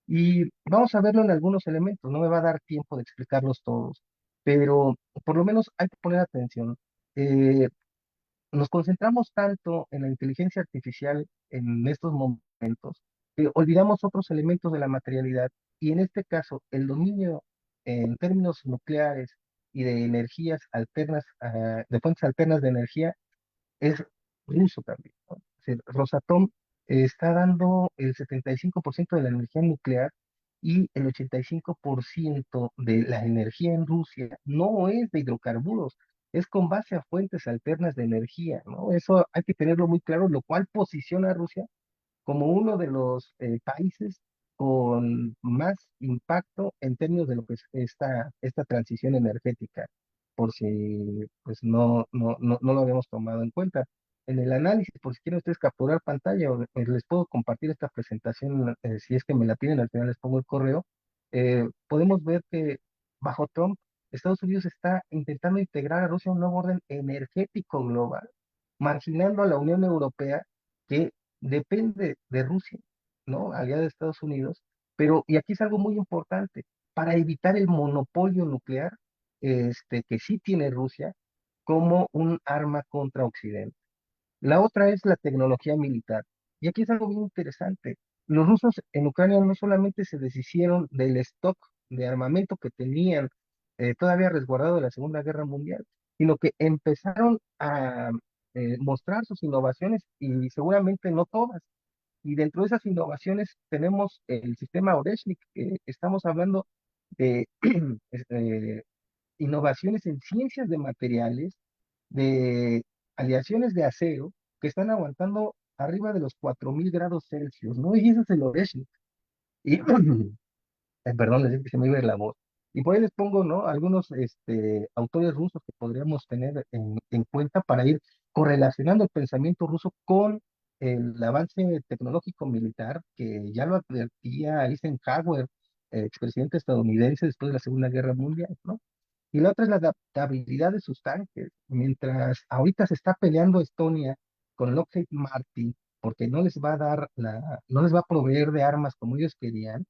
Y vamos a verlo en algunos elementos, no me va a dar tiempo de explicarlos todos, pero por lo menos hay que poner atención. Eh, Nos concentramos tanto en la inteligencia artificial en estos momentos que olvidamos otros elementos de la materialidad y en este caso el dominio en términos nucleares y de energías alternas, de fuentes alternas de energía es ruso también, ¿no? Es decir, Rosatom está dando el 75% de la energía nuclear y el 85% de la energía en Rusia no es de hidrocarburos, es con base a fuentes alternas de energía, ¿no? Eso hay que tenerlo muy claro, lo cual posiciona a Rusia como uno de los países con más impacto en términos de lo que es esta transición energética, por si pues no lo habíamos tomado en cuenta. En el análisis, por si quieren ustedes capturar pantalla, o les puedo compartir esta presentación, si es que me la piden, al final les pongo el correo, podemos ver que bajo Trump, Estados Unidos está intentando integrar a Rusia a un nuevo orden energético global, marginando a la Unión Europea, que depende de Rusia, ¿no? Aliada de Estados Unidos, pero, y aquí es algo muy importante, para evitar el monopolio nuclear, que sí tiene Rusia como un arma contra Occidente. La otra es la tecnología militar. Y aquí es algo bien interesante. Los rusos en Ucrania no solamente se deshicieron del stock de armamento que tenían todavía resguardado de la Segunda Guerra Mundial, sino que empezaron a mostrar sus innovaciones y seguramente no todas. Y dentro de esas innovaciones tenemos el sistema Oreshnik, que estamos hablando de innovaciones en ciencias de materiales, de aleaciones de acero, que están aguantando arriba de los 4000 grados Celsius, ¿no? Y eso es el Oreshnik. Y, perdón, les dije que se me iba la voz. Y por ahí les pongo, ¿no? Algunos autores rusos que podríamos tener en cuenta para ir correlacionando el pensamiento ruso con el avance tecnológico militar, que ya lo advertía Eisenhower, expresidente estadounidense después de la Segunda Guerra Mundial, ¿no? Y la otra es la adaptabilidad de sus tanques. Mientras ahorita se está peleando Estonia con Lockheed Martin, porque no les va a proveer de armas como ellos querían,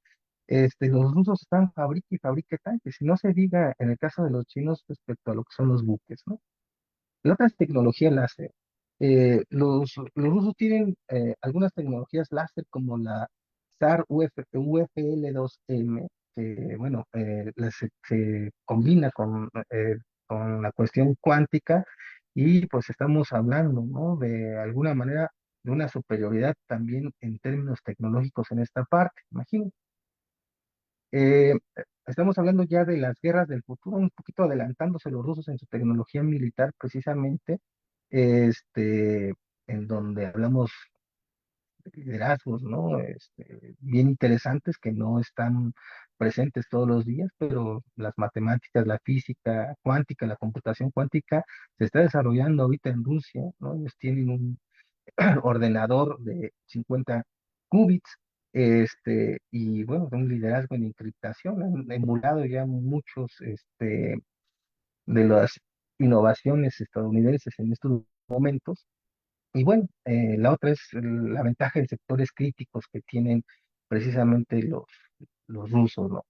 los rusos están fabrique y fabrique tanques, y no se diga en el caso de los chinos respecto a lo que son los buques, ¿no? La otra es tecnología láser. Los rusos tienen algunas tecnologías láser como la SAR UFL2M, que bueno, se combina con la cuestión cuántica y pues estamos hablando, ¿no? De alguna manera de una superioridad también en términos tecnológicos en esta parte, imagínense. Eh, Estamos hablando ya de las guerras del futuro, un poquito adelantándose los rusos en su tecnología militar, precisamente, este, en donde hablamos liderazgos, ¿no? Bien interesantes que no están presentes todos los días, pero las matemáticas, la física cuántica, la computación cuántica se está desarrollando ahorita en Rusia, ¿no? Ellos tienen un ordenador de 50 qubits, y bueno, un liderazgo en encriptación, han emulado ya muchos, de las innovaciones estadounidenses en estos momentos. Y bueno, la otra es la ventaja en sectores críticos que tienen precisamente los rusos, ¿no?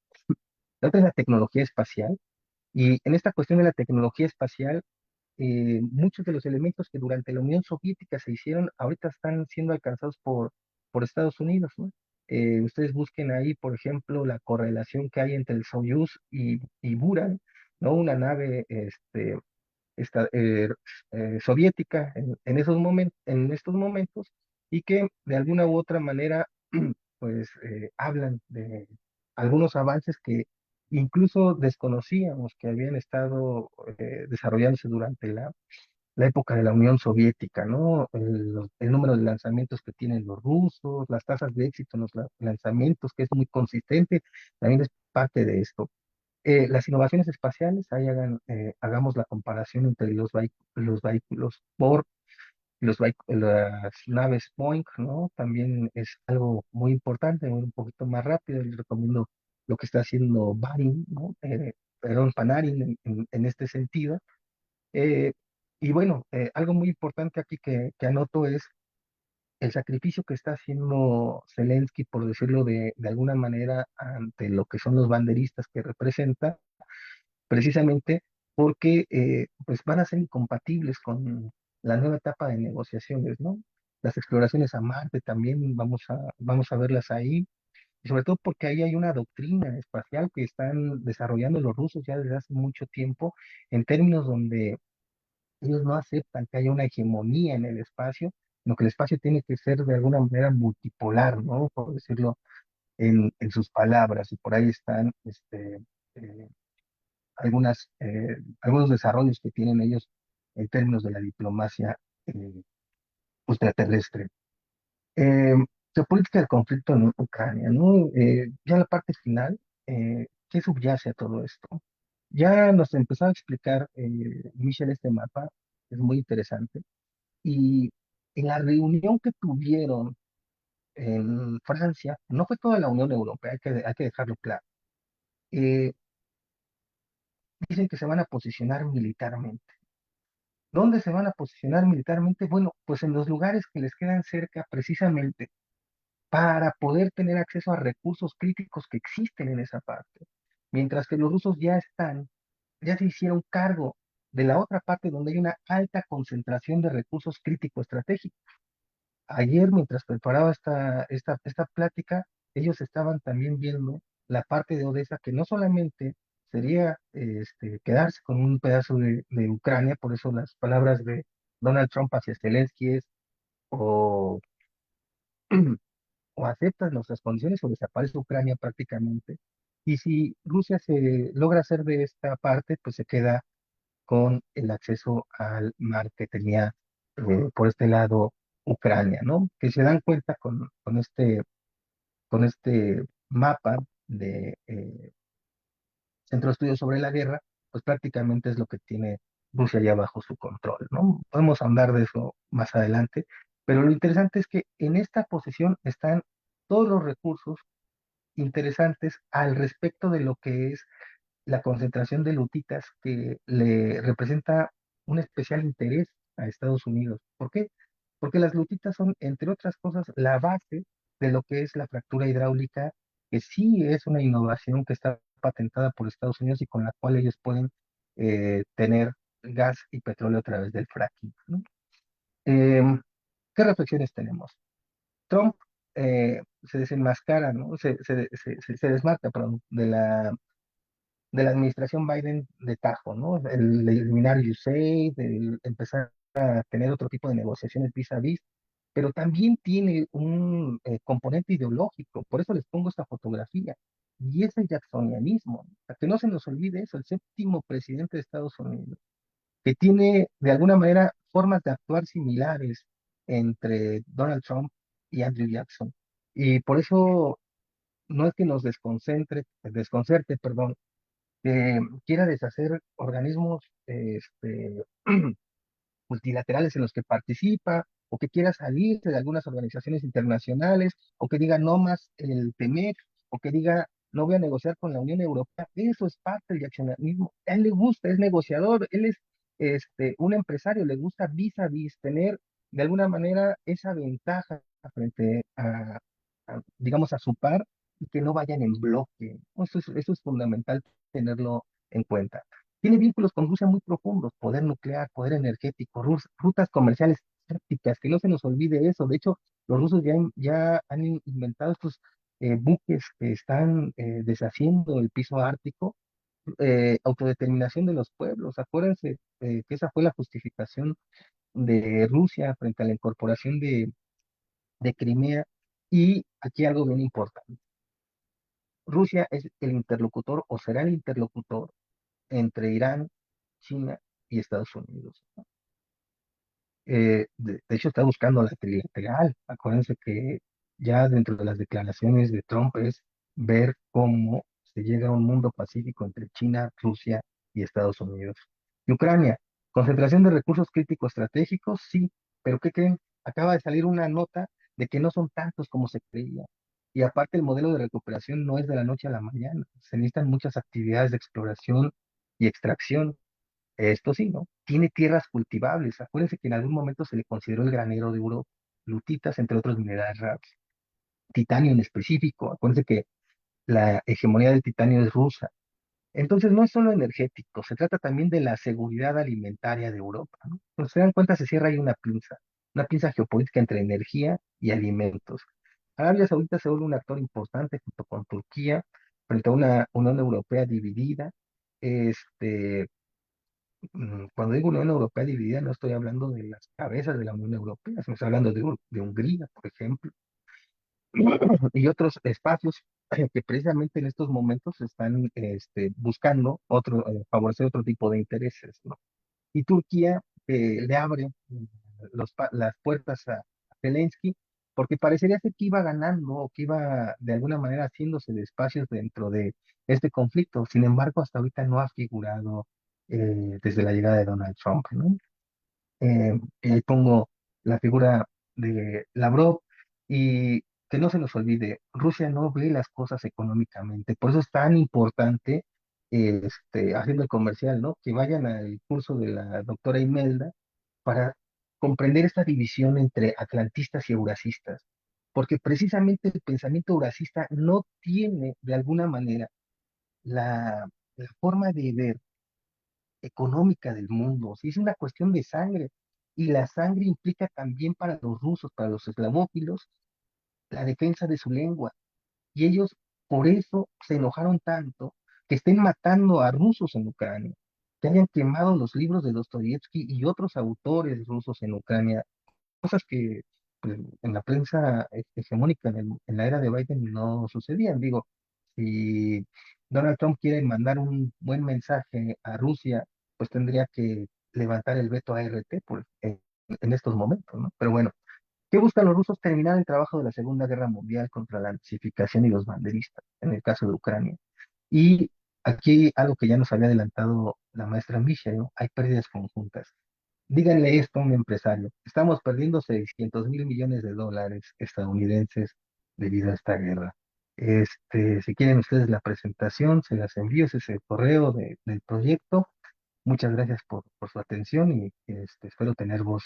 La otra es la tecnología espacial. Y en esta cuestión de la tecnología espacial, muchos de los elementos que durante la Unión Soviética se hicieron, ahorita están siendo alcanzados por Estados Unidos, ¿no? Ustedes busquen ahí, por ejemplo, la correlación que hay entre el Soyuz y Buran, ¿no? Una nave, esta- eh, soviética en estos momentos, y que de alguna u otra manera pues hablan de algunos avances que incluso desconocíamos que habían estado desarrollándose durante la época de la Unión Soviética, ¿no? El número de lanzamientos que tienen los rusos, las tasas de éxito en los lanzamientos, que es muy consistente, también es parte de esto. Las innovaciones espaciales, ahí hagamos la comparación entre los vehículos Borg y las naves Boeing, ¿no? También es algo muy importante, un poquito más rápido. Les recomiendo lo que está haciendo Barin, ¿no? Perdón, Panarin en este sentido. Eh, y bueno, algo muy importante aquí que anoto es el sacrificio que está haciendo Zelensky, por decirlo de alguna manera, ante lo que son los banderistas que representa, precisamente porque pues van a ser incompatibles con la nueva etapa de negociaciones, ¿no? Las exploraciones a Marte también vamos a verlas ahí, y sobre todo porque ahí hay una doctrina espacial que están desarrollando los rusos ya desde hace mucho tiempo, en términos donde ellos no aceptan que haya una hegemonía en el espacio, sino que el espacio tiene que ser de alguna manera multipolar, ¿no? Por decirlo en sus palabras, y por ahí están eh, algunos desarrollos que tienen ellos en términos de la diplomacia eh, ultraterrestre. Eh, Geopolítica del conflicto en Ucrania, ¿no? Ya la parte final, ¿qué subyace a todo esto? Ya nos empezó a explicar Michel este mapa, es muy interesante, y en la reunión que tuvieron en Francia, no fue toda la Unión Europea, hay que dejarlo claro. eh, Dicen que se van a posicionar militarmente. ¿Dónde se van a posicionar militarmente? Bueno, pues en los lugares que les quedan cerca, precisamente para poder tener acceso a recursos críticos que existen en esa parte. Mientras que los rusos ya se hicieron cargo de la otra parte donde hay una alta concentración de recursos críticos estratégicos. Ayer, mientras preparaba esta plática, ellos estaban también viendo la parte de Odessa, que no solamente sería quedarse con un pedazo de Ucrania, por eso las palabras de Donald Trump hacia Zelensky es o, o aceptas nuestras condiciones o desaparece Ucrania prácticamente. Y si Rusia se logra hacer de esta parte, pues se queda con el acceso al mar que tenía por este lado Ucrania, ¿no? Que se dan cuenta con este mapa de Centro de Estudios sobre la Guerra, pues prácticamente es lo que tiene Rusia ya bajo su control, ¿no? Podemos hablar de eso más adelante, pero lo interesante es que en esta posición están todos los recursos interesantes al respecto de lo que es la concentración de lutitas que le representa un especial interés a Estados Unidos. ¿Por qué? Porque las lutitas son, entre otras cosas, la base de lo que es la fractura hidráulica, que sí es una innovación que está patentada por Estados Unidos y con la cual ellos pueden tener gas y petróleo a través del fracking, ¿no? Em, ¿Qué reflexiones tenemos? Trump se desenmascara, ¿no? Se desmarca, perdón, de la administración Biden de tajo, ¿no? El eliminar USAID, el empezar a tener otro tipo de negociaciones vis a vis, pero también tiene un componente ideológico, por eso les pongo esta fotografía, y es el jacksonianismo, para que no se nos olvide eso, el séptimo presidente de Estados Unidos, que tiene de alguna manera formas de actuar similares entre Donald Trump y Andrew Jackson. Y por eso no es que nos desconcerte, perdón, que quiera deshacer organismos multilaterales en los que participa, o que quiera salirse de algunas organizaciones internacionales, o que diga no más el TEMEC, o que diga no voy a negociar con la Unión Europea. Eso es parte del accionismo. A él le gusta, es negociador, él es un empresario, le gusta vis a vis tener de alguna manera esa ventaja frente digamos, a su par, y que no vayan en bloque. Eso es fundamental tenerlo en cuenta. Tiene vínculos con Rusia muy profundos: poder nuclear, poder energético, rutas comerciales tácticas, que no se nos olvide eso. De hecho, los rusos ya han inventado estos buques que están deshaciendo el piso ártico, autodeterminación de los pueblos. Acuérdense que esa fue la justificación de Rusia frente a la incorporación de Crimea. Y aquí algo bien importante: Rusia es el interlocutor, o será el interlocutor, entre Irán, China y Estados Unidos. De hecho, está buscando la trilateral. Acuérdense que ya dentro de las declaraciones de Trump es ver cómo se llega a un mundo pacífico entre China, Rusia y Estados Unidos. Y Ucrania, concentración de recursos críticos estratégicos, sí, pero ¿qué creen? Acaba de salir una nota de que no son tantos como se creía. Y aparte, el modelo de recuperación no es de la noche a la mañana. Se necesitan muchas actividades de exploración y extracción. Esto sí, ¿no? Tiene tierras cultivables. Acuérdense que en algún momento se le consideró el granero de Europa, lutitas, entre otros minerales raros, titanio en específico. Acuérdense que la hegemonía del titanio es rusa. Entonces, no es solo energético, se trata también de la seguridad alimentaria de Europa, ¿no? Entonces, se dan cuenta, se cierra ahí una pinza geopolítica entre energía y alimentos. Arabia Saudita se vuelve un actor importante junto con Turquía frente a una Unión Europea dividida. Este, Cuando digo Unión Europea dividida, no estoy hablando de las cabezas de la Unión Europea, sino estoy hablando de Hungría, por ejemplo, y otros espacios que precisamente en estos momentos están favorecer otro tipo de intereses, ¿no? Y Turquía le abre las puertas a Zelensky, porque parecería ser que iba ganando, o que iba de alguna manera haciéndose de espacios dentro de este conflicto. Sin embargo, hasta ahorita no ha figurado desde la llegada de Donald Trump, ¿no? Pongo la figura de Lavrov, y que no se nos olvide, Rusia no ve las cosas económicamente. Por eso es tan importante, haciendo el comercial, ¿no? Que vayan al curso de la doctora Imelda para comprender esta división entre atlantistas y eurasistas, porque precisamente el pensamiento eurasista no tiene de alguna manera la forma de ver económica del mundo. Sí, es una cuestión de sangre. Y la sangre implica también para los rusos, para los eslavófilos, la defensa de su lengua. Y ellos por eso se enojaron tanto que estén matando a rusos en Ucrania, que hayan quemado los libros de Dostoyevsky y otros autores rusos en Ucrania, cosas que pues, en la prensa hegemónica en la era de Biden no sucedían. Digo, si Donald Trump quiere mandar un buen mensaje a Rusia, pues tendría que levantar el veto a RT en estos momentos, ¿no? Pero bueno, ¿qué buscan los rusos? Terminar el trabajo de la Segunda Guerra Mundial contra la nazificación y los banderistas, en el caso de Ucrania. Y aquí algo que ya nos había adelantado la maestra Misha, ¿no? Hay pérdidas conjuntas. Díganle esto a un empresario: estamos perdiendo 600.000 millones de dólares estadounidenses debido a esta guerra. Si quieren ustedes la presentación, se las envío, ese es el correo del proyecto. Muchas gracias por su atención, y espero tener voz.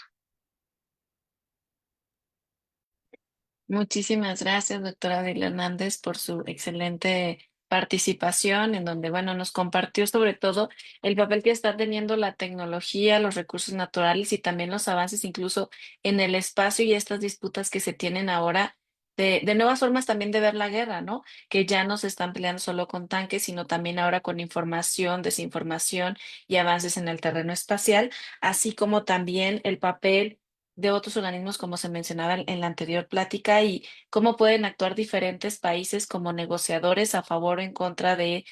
Muchísimas gracias, doctora Adela Hernández, por su excelente participación, en donde, bueno, nos compartió sobre todo el papel que está teniendo la tecnología, los recursos naturales y también los avances incluso en el espacio y estas disputas que se tienen ahora de nuevas formas también de ver la guerra, ¿no? Que ya no se están peleando solo con tanques, sino también ahora con información, desinformación y avances en el terreno espacial, así como también el papel de otros organismos, como se mencionaba en la anterior plática, y cómo pueden actuar diferentes países como negociadores a favor o en contra de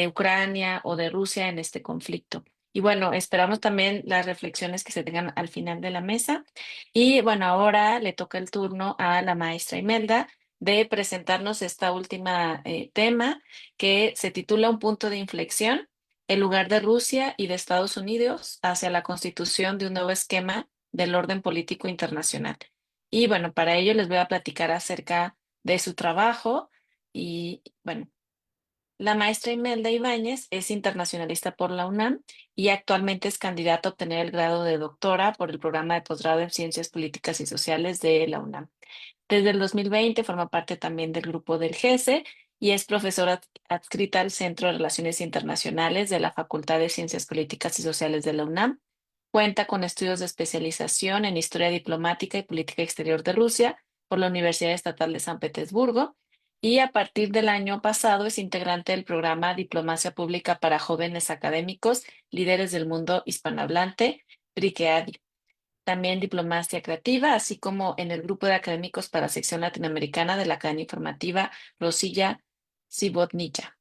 Ucrania o de Rusia en este conflicto. Y bueno, esperamos también las reflexiones que se tengan al final de la mesa. Y bueno, ahora le toca el turno a la maestra Imelda de presentarnos esta última tema que se titula Un punto de inflexión, el lugar de Rusia y de Estados Unidos hacia la constitución de un nuevo esquema del orden político internacional. Y bueno, para ello les voy a platicar acerca de su trabajo y bueno. La maestra Imelda Ibáñez es internacionalista por la UNAM y actualmente es candidata a obtener el grado de doctora por el programa de posgrado en Ciencias Políticas y Sociales de la UNAM. Desde el 2020 forma parte también del grupo del GESE y es profesora adscrita al Centro de Relaciones Internacionales de la Facultad de Ciencias Políticas y Sociales de la UNAM. Cuenta con estudios de especialización en Historia Diplomática y Política Exterior de Rusia por la Universidad Estatal de San Petersburgo y a partir del año pasado es integrante del programa Diplomacia Pública para Jóvenes Académicos, Líderes del Mundo Hispanohablante, BRICEADI. También Diplomacia Creativa, así como en el grupo de académicos para sección latinoamericana de la cadena informativa Rosilla Sibotnilla.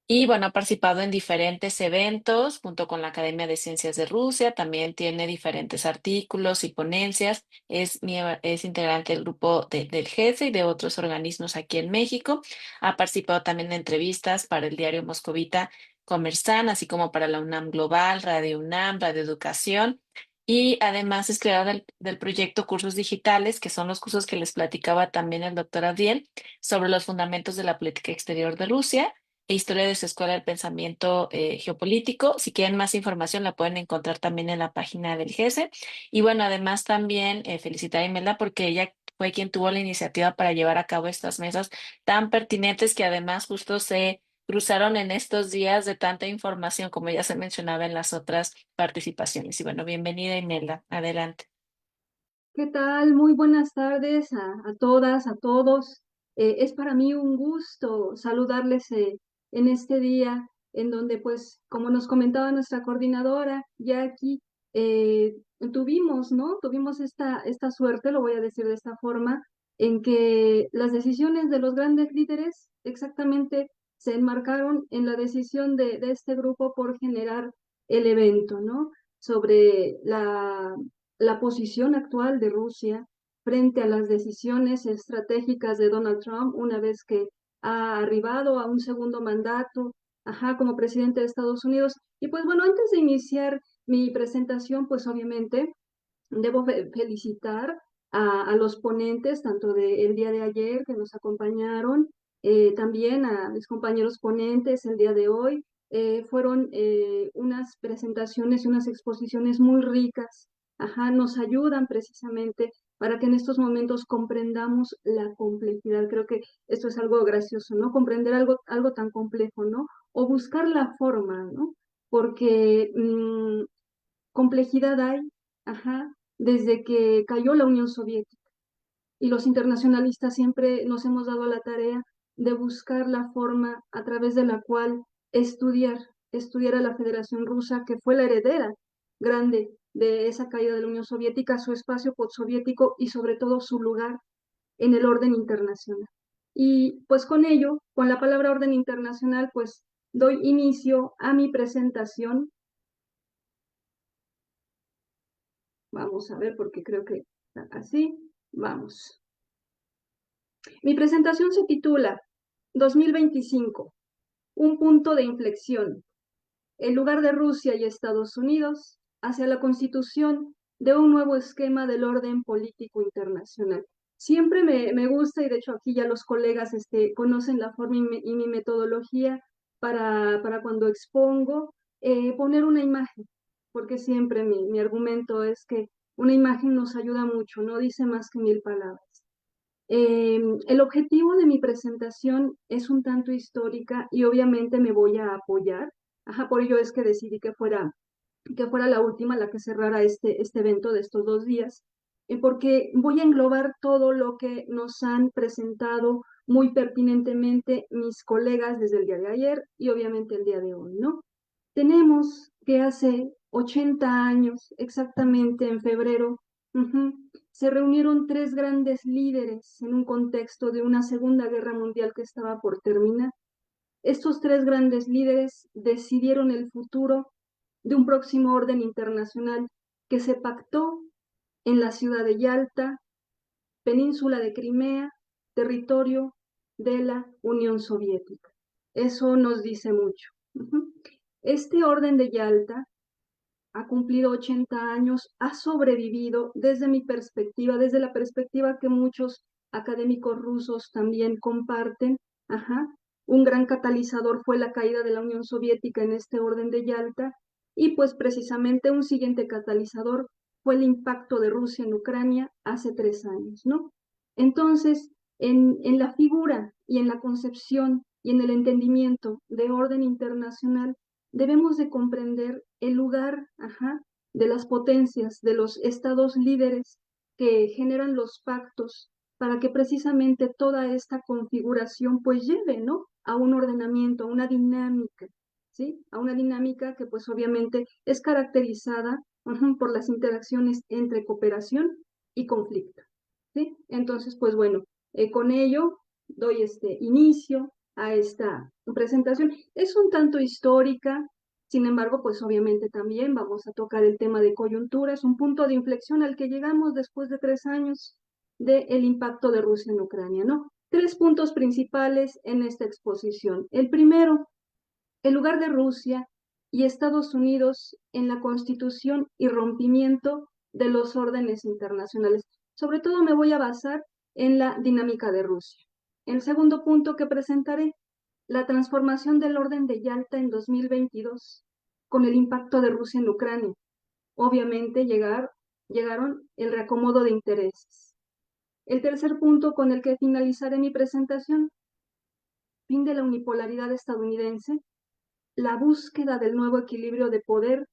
Y bueno, ha participado en diferentes eventos junto con la Academia de Ciencias de Rusia, también tiene diferentes artículos y ponencias, es integrante del grupo del GESE y de otros organismos aquí en México. Ha participado también en entrevistas para el diario moscovita Comersan, así como para la UNAM Global, Radio UNAM, Radio Educación. Y además es creadora del proyecto Cursos Digitales, que son los cursos que les platicaba también el doctor Adiel sobre los fundamentos de la política exterior de Rusia e historia de su escuela del pensamiento geopolítico. Si quieren más información, la pueden encontrar también en la página del GESE. Y bueno, además también felicitar a Imelda porque ella fue quien tuvo la iniciativa para llevar a cabo estas mesas tan pertinentes que además justo se cruzaron en estos días de tanta información como ya se mencionaba en las otras participaciones. Y bueno, bienvenida Imelda, adelante. ¿Qué tal? Muy buenas tardes a todas, a todos. Es para mí un gusto saludarles en este día en donde, pues, como nos comentaba nuestra coordinadora, ya aquí tuvimos, ¿no? Tuvimos esta suerte, lo voy a decir de esta forma, en que las decisiones de los grandes líderes exactamente se enmarcaron en la decisión de este grupo por generar el evento, ¿no? Sobre la posición actual de Rusia frente a las decisiones estratégicas de Donald Trump una vez que ha arribado a un segundo mandato, ajá, como presidente de Estados Unidos. Y pues bueno, antes de iniciar mi presentación, pues obviamente debo felicitar a los ponentes, tanto del día de ayer que nos acompañaron, también a mis compañeros ponentes el día de hoy. Fueron unas presentaciones y unas exposiciones muy ricas. Ajá, nos ayudan precisamente para que en estos momentos comprendamos la complejidad. Creo que esto es algo gracioso, ¿no? Comprender algo tan complejo, ¿no? O buscar la forma, ¿no? Porque complejidad hay, ajá, desde que cayó la Unión Soviética. Y los internacionalistas siempre nos hemos dado a la tarea de buscar la forma a través de la cual estudiar a la Federación Rusa, que fue la heredera grande de esa caída de la Unión Soviética, su espacio postsoviético y sobre todo su lugar en el orden internacional. Y pues con ello, con la palabra orden internacional, pues doy inicio a mi presentación. Vamos a ver, porque creo que así. Vamos. Mi presentación se titula 2025, un punto de inflexión, el lugar de Rusia y Estados Unidos hacia la constitución de un nuevo esquema del orden político internacional. Siempre me gusta, y de hecho aquí ya los colegas conocen la forma y mi metodología para cuando expongo, poner una imagen, porque siempre mi argumento es que una imagen nos ayuda mucho, no dice más que 1000 palabras. El objetivo de mi presentación es un tanto histórica y obviamente me voy a apoyar. Ajá, por ello es que decidí que fuera la última, la que cerrara este evento de estos 2 días, porque voy a englobar todo lo que nos han presentado muy pertinentemente mis colegas desde el día de ayer y obviamente el día de hoy, ¿no? Tenemos que hace 80 años, exactamente en febrero, se reunieron tres grandes líderes en un contexto de una Segunda Guerra Mundial que estaba por terminar. Estos tres grandes líderes decidieron el futuro de un próximo orden internacional que se pactó en la ciudad de Yalta, península de Crimea, territorio de la Unión Soviética. Eso nos dice mucho. Este orden de Yalta ha cumplido 80 años, ha sobrevivido desde mi perspectiva, desde la perspectiva que muchos académicos rusos también comparten. Ajá. Un gran catalizador fue la caída de la Unión Soviética en este orden de Yalta y pues precisamente un siguiente catalizador fue el impacto de Rusia en Ucrania hace 3 años, ¿no? Entonces, en la figura y en la concepción y en el entendimiento de orden internacional, debemos de comprender el lugar, de las potencias, de los estados líderes que generan los pactos para que precisamente toda esta configuración pues lleve, ¿no? A un ordenamiento, a una dinámica, ¿sí? A una dinámica que pues obviamente es caracterizada por las interacciones entre cooperación y conflicto, ¿sí? Entonces, pues bueno, con ello doy este inicio a esta presentación. Es un tanto histórica, sin embargo, pues obviamente también vamos a tocar el tema de coyuntura, es un punto de inflexión al que llegamos después de 3 años del impacto de Rusia en Ucrania, ¿no? 3 puntos principales en esta exposición. El primero, el lugar de Rusia y Estados Unidos en la constitución y rompimiento de los órdenes internacionales. Sobre todo me voy a basar en la dinámica de Rusia. El segundo punto que presentaré, la transformación del orden de Yalta en 2022, con el impacto de Rusia en Ucrania. Obviamente llegaron el reacomodo de intereses. El tercer punto con el que finalizaré mi presentación, fin de la unipolaridad estadounidense, la búsqueda del nuevo equilibrio de poder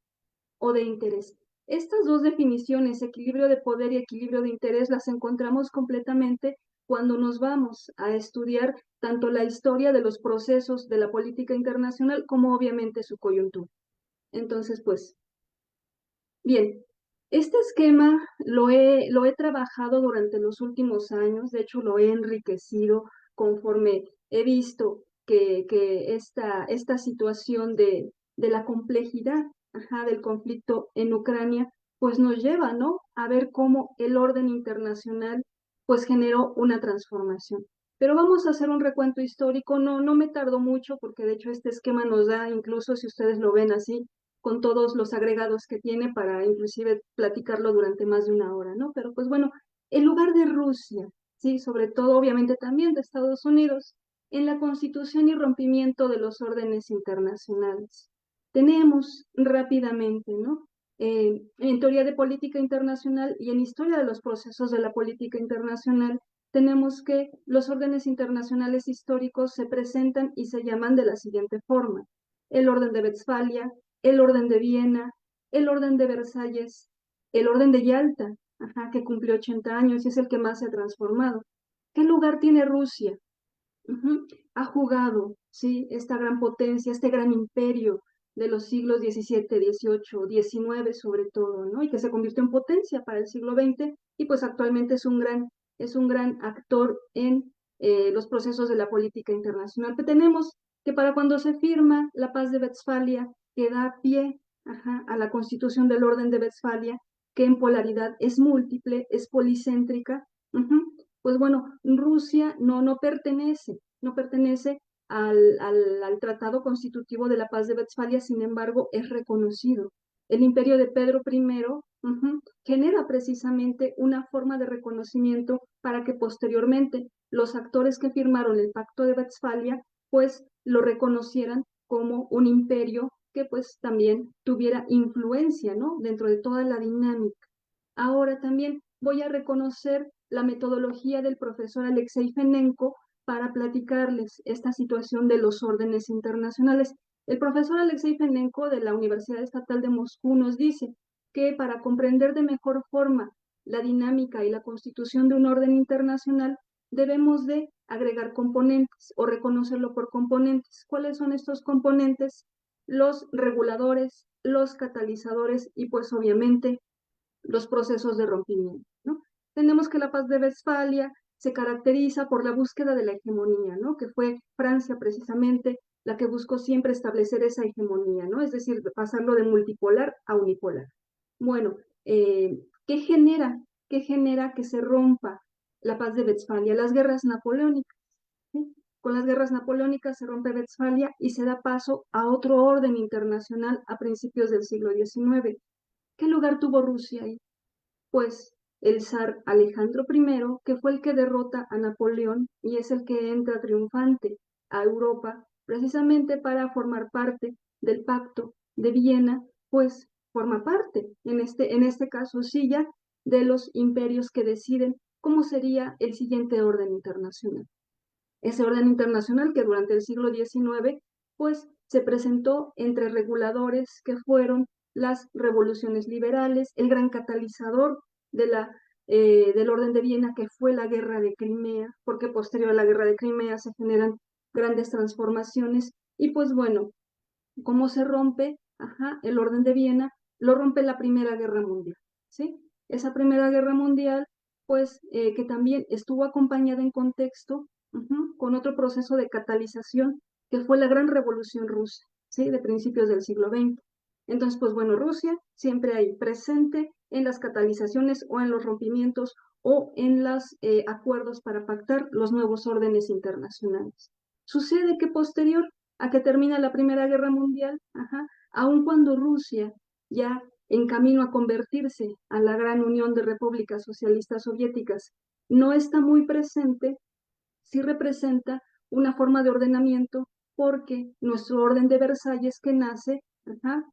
o de interés. Estas dos definiciones, equilibrio de poder y equilibrio de interés, las encontramos completamente cuando nos vamos a estudiar tanto la historia de los procesos de la política internacional como obviamente su coyuntura. Entonces, pues, bien, este esquema lo he trabajado durante los últimos años, de hecho lo he enriquecido conforme he visto que esta situación de la complejidad del conflicto en Ucrania, pues nos lleva, ¿no? A ver cómo el orden internacional pues generó una transformación. Pero vamos a hacer un recuento histórico, no me tardo mucho porque de hecho este esquema nos da, incluso si ustedes lo ven así, con todos los agregados que tiene para inclusive platicarlo durante más de una hora, ¿no? Pero pues bueno, el lugar de Rusia, sí, sobre todo obviamente también de Estados Unidos, en la constitución y rompimiento de los órdenes internacionales. Tenemos rápidamente, ¿no? En teoría de política internacional y en historia de los procesos de la política internacional, tenemos que los órdenes internacionales históricos se presentan y se llaman de la siguiente forma. El orden de Westfalia, el orden de Viena, el orden de Versalles, el orden de Yalta, que cumplió 80 años y es el que más se ha transformado. ¿Qué lugar tiene Rusia? Ha jugado, ¿sí? Esta gran potencia, este gran imperio de los siglos XVII, XVIII, XIX sobre todo, ¿no? Y que se convirtió en potencia para el siglo XX y pues actualmente es un gran actor en los procesos de la política internacional que tenemos, que para cuando se firma la paz de Westfalia, que da pie a la constitución del orden de Westfalia, que en polaridad es múltiple, es policéntrica, pues bueno, Rusia no pertenece al Tratado Constitutivo de la Paz de Westfalia, sin embargo, es reconocido. El imperio de Pedro I genera precisamente una forma de reconocimiento para que posteriormente los actores que firmaron el Pacto de Westfalia, pues lo reconocieran como un imperio que pues también tuviera influencia, ¿no? Dentro de toda la dinámica. Ahora también voy a reconocer la metodología del profesor Alexei Fenenko para platicarles esta situación de los órdenes internacionales. El profesor Alexei Fenenko de la Universidad Estatal de Moscú nos dice que para comprender de mejor forma la dinámica y la constitución de un orden internacional, debemos de agregar componentes o reconocerlo por componentes. ¿Cuáles son estos componentes? Los reguladores, los catalizadores y pues obviamente los procesos de rompimiento, ¿no? Tenemos que la paz de Westfalia se caracteriza por la búsqueda de la hegemonía, ¿no? Que fue Francia precisamente la que buscó siempre establecer esa hegemonía, ¿no? Es decir, pasarlo de multipolar a unipolar. Bueno, ¿qué genera? ¿Qué genera que se rompa la paz de Westfalia? Las guerras napoleónicas. ¿Sí? Con las guerras napoleónicas se rompe Westfalia y se da paso a otro orden internacional a principios del siglo XIX. ¿Qué lugar tuvo Rusia ahí? Pues el zar Alejandro I, que fue el que derrota a Napoleón y es el que entra triunfante a Europa precisamente para formar parte del Pacto de Viena, pues forma parte, en este caso sí ya, de los imperios que deciden cómo sería el siguiente orden internacional. Ese orden internacional que durante el siglo XIX pues se presentó entre reguladores que fueron las revoluciones liberales, el gran catalizador de del orden de Viena que fue la guerra de Crimea, porque posterior a la guerra de Crimea se generan grandes transformaciones y pues bueno, ¿cómo se rompe? Ajá, el orden de Viena lo rompe la Primera Guerra Mundial, ¿sí? Esa Primera Guerra Mundial, pues, que también estuvo acompañada en contexto con otro proceso de catalización, que fue la Gran Revolución Rusa, ¿sí? De principios del siglo XX. Entonces, pues bueno, Rusia siempre ahí presente en las catalizaciones o en los rompimientos o en los acuerdos para pactar los nuevos órdenes internacionales. Sucede que posterior a que termina la Primera Guerra Mundial, aun cuando Rusia ya en camino a convertirse a la gran unión de repúblicas socialistas soviéticas no está muy presente, sí representa una forma de ordenamiento porque nuestro orden de Versalles que nace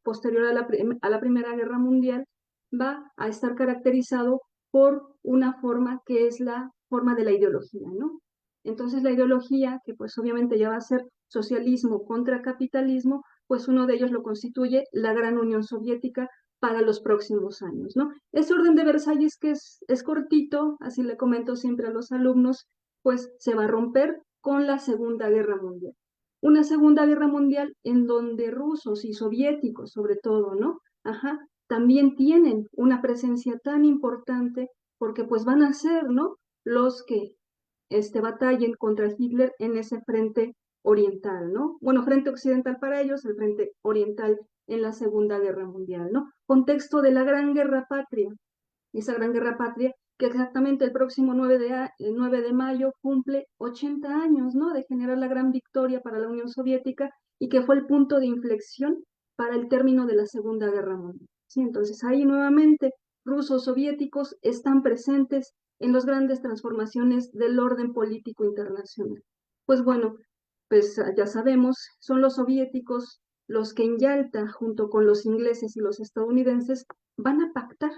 posterior a la Primera Guerra Mundial va a estar caracterizado por una forma que es la forma de la ideología, ¿no? Entonces la ideología, que pues obviamente ya va a ser socialismo contra capitalismo, pues uno de ellos lo constituye la Gran Unión Soviética para los próximos años, ¿no? Ese orden de Versalles que es cortito, así le comento siempre a los alumnos, pues se va a romper con la Segunda Guerra Mundial. Una Segunda Guerra Mundial en donde rusos y soviéticos, sobre todo, ¿no? También tienen una presencia tan importante porque pues van a ser, ¿no? Los que batallen contra Hitler en ese frente oriental, ¿no? Bueno, frente occidental para ellos, el frente oriental en la Segunda Guerra Mundial, ¿no? Contexto de la Gran Guerra Patria, esa Gran Guerra Patria que exactamente el próximo 9 de mayo cumple 80 años, ¿no? De generar la gran victoria para la Unión Soviética y que fue el punto de inflexión para el término de la Segunda Guerra Mundial. ¿Sí? Entonces ahí nuevamente rusos soviéticos están presentes en las grandes transformaciones del orden político internacional. Pues bueno, pues ya sabemos, son los soviéticos los que en Yalta, junto con los ingleses y los estadounidenses, van a pactar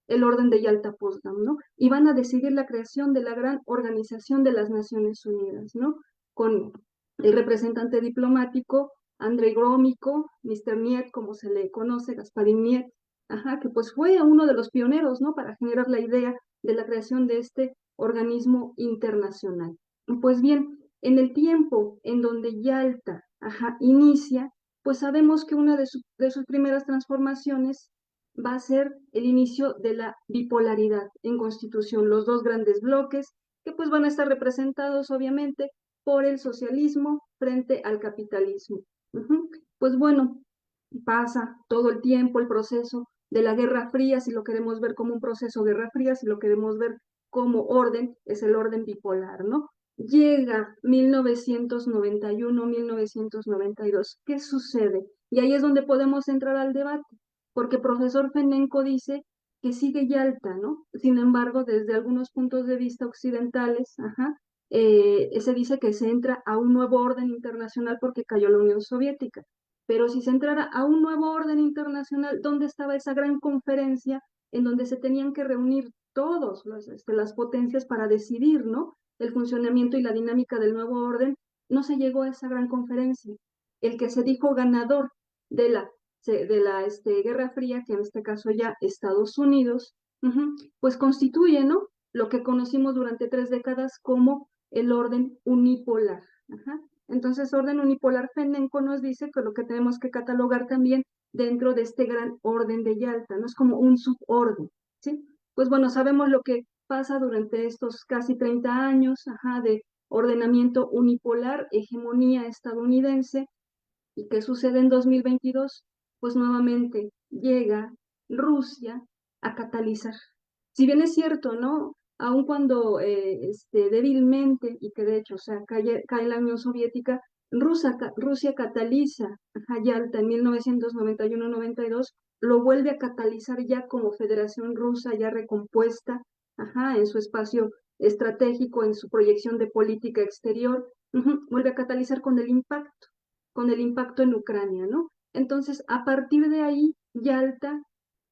el orden de Yalta-Potsdam, ¿no? Y van a decidir la creación de la gran organización de las Naciones Unidas, ¿no? Con el representante diplomático Andrei Gromyko, Mr. Niet, como se le conoce, Gasparín Niet, que pues fue uno de los pioneros, ¿no? Para generar la idea de la creación de este organismo internacional. Pues bien, en el tiempo en donde Yalta, inicia, pues sabemos que una de sus primeras transformaciones va a ser el inicio de la bipolaridad en Constitución, los dos grandes bloques que pues van a estar representados obviamente por el socialismo frente al capitalismo. Pues bueno, pasa todo el tiempo el proceso de la Guerra Fría, si lo queremos ver como un proceso Guerra Fría, si lo queremos ver como orden, es el orden bipolar, ¿no? Llega 1991, 1992. ¿Qué sucede? Y ahí es donde podemos entrar al debate, porque el profesor Fenenko dice que sigue Yalta, ¿no? Sin embargo, desde algunos puntos de vista occidentales, se dice que se entra a un nuevo orden internacional porque cayó la Unión Soviética. Pero si se entrara a un nuevo orden internacional, ¿dónde estaba esa gran conferencia en donde se tenían que reunir todos las potencias para decidir, ¿no? El funcionamiento y la dinámica del nuevo orden? No se llegó a esa gran conferencia. El que se dijo ganador de la Guerra Fría, que en este caso ya Estados Unidos, pues constituye, ¿no? Lo que conocimos durante 3 décadas como el orden unipolar. Entonces, orden unipolar Fenenko nos dice que lo que tenemos que catalogar también dentro de este gran orden de Yalta, no es como un suborden, ¿sí? Pues bueno, sabemos lo que pasa durante estos casi 30 años de ordenamiento unipolar, hegemonía estadounidense, ¿Y qué sucede en 2022? Pues nuevamente llega Rusia a catalizar. Si bien es cierto, ¿no? Aun cuando débilmente, y que de hecho, o sea, cae la Unión Soviética, Rusia cataliza a Yalta en 1991-92, lo vuelve a catalizar ya como Federación Rusa, ya recompuesta, en su espacio estratégico, en su proyección de política exterior, vuelve a catalizar con el impacto en Ucrania, ¿no? Entonces, a partir de ahí, Yalta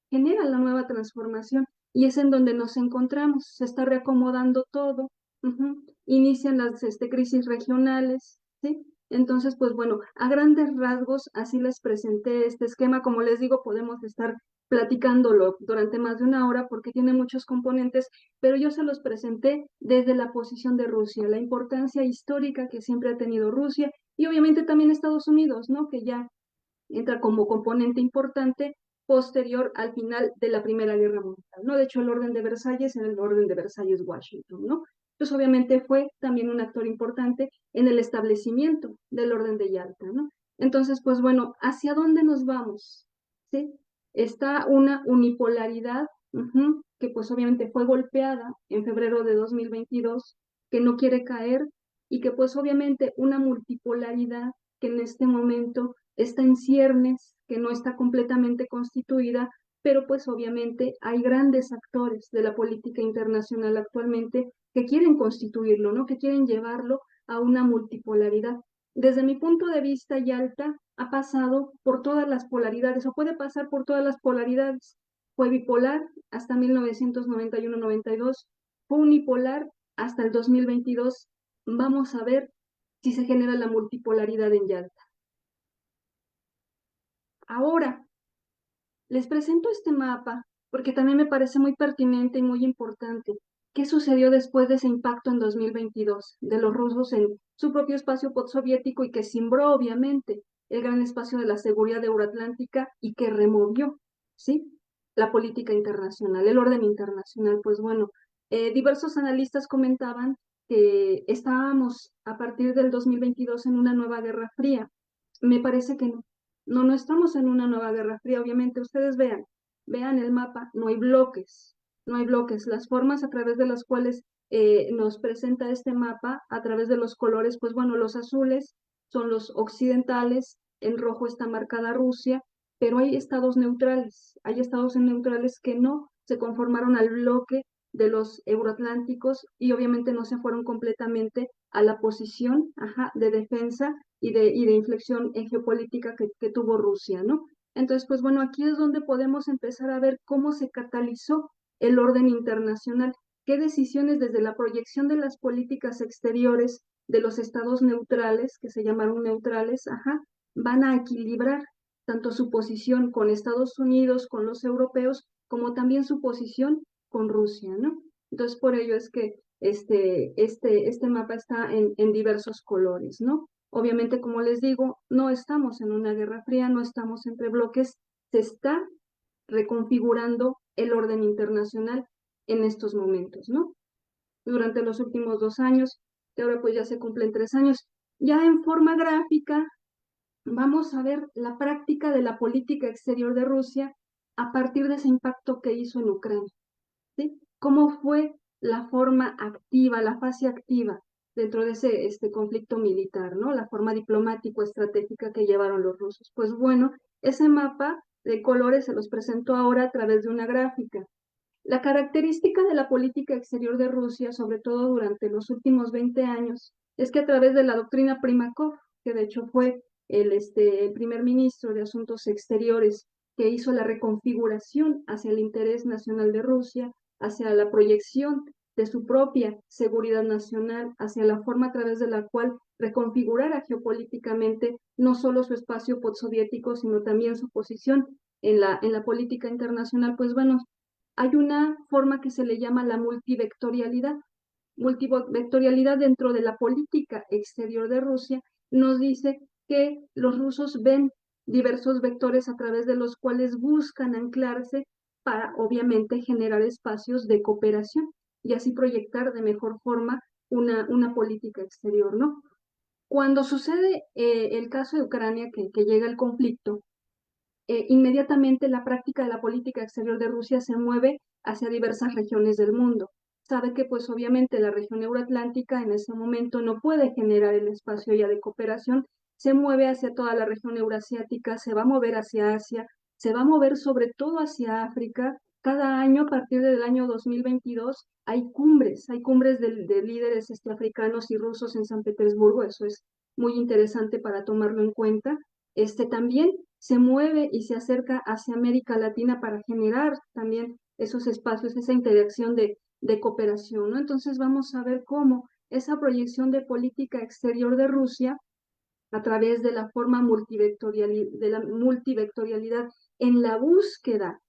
genera la nueva transformación y es en donde nos encontramos. Se está reacomodando todo, inician las crisis regionales, ¿sí? Entonces, pues bueno, a grandes rasgos así les presenté este esquema. Como les digo, podemos estar platicándolo durante más de una hora porque tiene muchos componentes, pero yo se los presenté desde la posición de Rusia, la importancia histórica que siempre ha tenido Rusia y obviamente también Estados Unidos, ¿no? Que ya entra como componente importante posterior al final de la Primera Guerra Mundial, ¿no? De hecho, el orden de Versalles en el orden de Versalles-Washington, ¿no? Entonces, obviamente fue también un actor importante en el establecimiento del orden de Yalta, ¿no? Entonces, pues bueno, ¿hacia dónde nos vamos? ¿Sí? Está una unipolaridad que pues obviamente fue golpeada en febrero de 2022, que no quiere caer y que pues obviamente una multipolaridad que en este momento está en ciernes, que no está completamente constituida, pero pues obviamente hay grandes actores de la política internacional actualmente que quieren constituirlo, ¿no? Que quieren llevarlo a una multipolaridad. Desde mi punto de vista, Yalta ha pasado por todas las polaridades, o puede pasar por todas las polaridades. Fue bipolar hasta 1991-92, fue unipolar hasta el 2022. Vamos a ver si se genera la multipolaridad en Yalta. Ahora, les presento este mapa porque también me parece muy pertinente y muy importante. ¿Qué sucedió después de ese impacto en 2022 de los rusos en su propio espacio postsoviético y que cimbró obviamente el gran espacio de la seguridad euroatlántica y que removió, ¿sí? La política internacional, el orden internacional? Pues bueno, diversos analistas comentaban que estábamos a partir del 2022 en una nueva guerra fría. Me parece que no. No, no estamos en una nueva guerra fría, obviamente. Ustedes vean el mapa, no hay bloques, no hay bloques. Las formas a través de las cuales nos presenta este mapa, a través de los colores, pues bueno, los azules son los occidentales, en rojo está marcada Rusia, pero hay estados neutrales que no se conformaron al bloque de los euroatlánticos y obviamente no se fueron completamente a la posición de defensa y de inflexión en geopolítica que tuvo Rusia, ¿no? Entonces, pues bueno, aquí es donde podemos empezar a ver cómo se catalizó el orden internacional, qué decisiones desde la proyección de las políticas exteriores de los estados neutrales, que se llamaron neutrales, van a equilibrar tanto su posición con Estados Unidos, con los europeos, como también su posición con Rusia, ¿no? Entonces, por ello es que este mapa está en diversos colores, ¿no? Obviamente, como les digo, no estamos en una guerra fría, no estamos entre bloques, se está reconfigurando el orden internacional en estos momentos, ¿no? Durante los últimos 2 años, que ahora pues ya se cumplen 3 años, ya en forma gráfica, vamos a ver la práctica de la política exterior de Rusia a partir de ese impacto que hizo en Ucrania, ¿sí? ¿Cómo fue la forma activa, la fase activa dentro de ese conflicto militar, ¿no? La forma diplomático-estratégica que llevaron los rusos. Pues bueno, ese mapa de colores se los presento ahora a través de una gráfica. La característica de la política exterior de Rusia, sobre todo durante los últimos 20 años, es que a través de la doctrina Primakov, que de hecho fue el primer ministro de Asuntos Exteriores que hizo la reconfiguración hacia el interés nacional de Rusia, hacia la proyección de su propia seguridad nacional, hacia la forma a través de la cual reconfigurara geopolíticamente no solo su espacio postsoviético, sino también su posición en la política internacional. Pues bueno, hay una forma que se le llama la multivectorialidad. Multivectorialidad dentro de la política exterior de Rusia nos dice que los rusos ven diversos vectores a través de los cuales buscan anclarse para obviamente generar espacios de cooperación y así proyectar de mejor forma una política exterior, ¿no? Cuando sucede el caso de Ucrania, que llega el conflicto, inmediatamente la práctica de la política exterior de Rusia se mueve hacia diversas regiones del mundo. Sabe que pues obviamente la región euroatlántica en ese momento no puede generar el espacio ya de cooperación, se mueve hacia toda la región eurasiática, se va a mover hacia Asia, se va a mover sobre todo hacia África. Cada año, a partir del año 2022, hay cumbres de líderes africanos y rusos en San Petersburgo, eso es muy interesante para tomarlo en cuenta. También se mueve y se acerca hacia América Latina para generar también esos espacios, esa interacción de cooperación, ¿no? Entonces vamos a ver cómo esa proyección de política exterior de Rusia a través de la forma de la multivectorialidad en la búsqueda,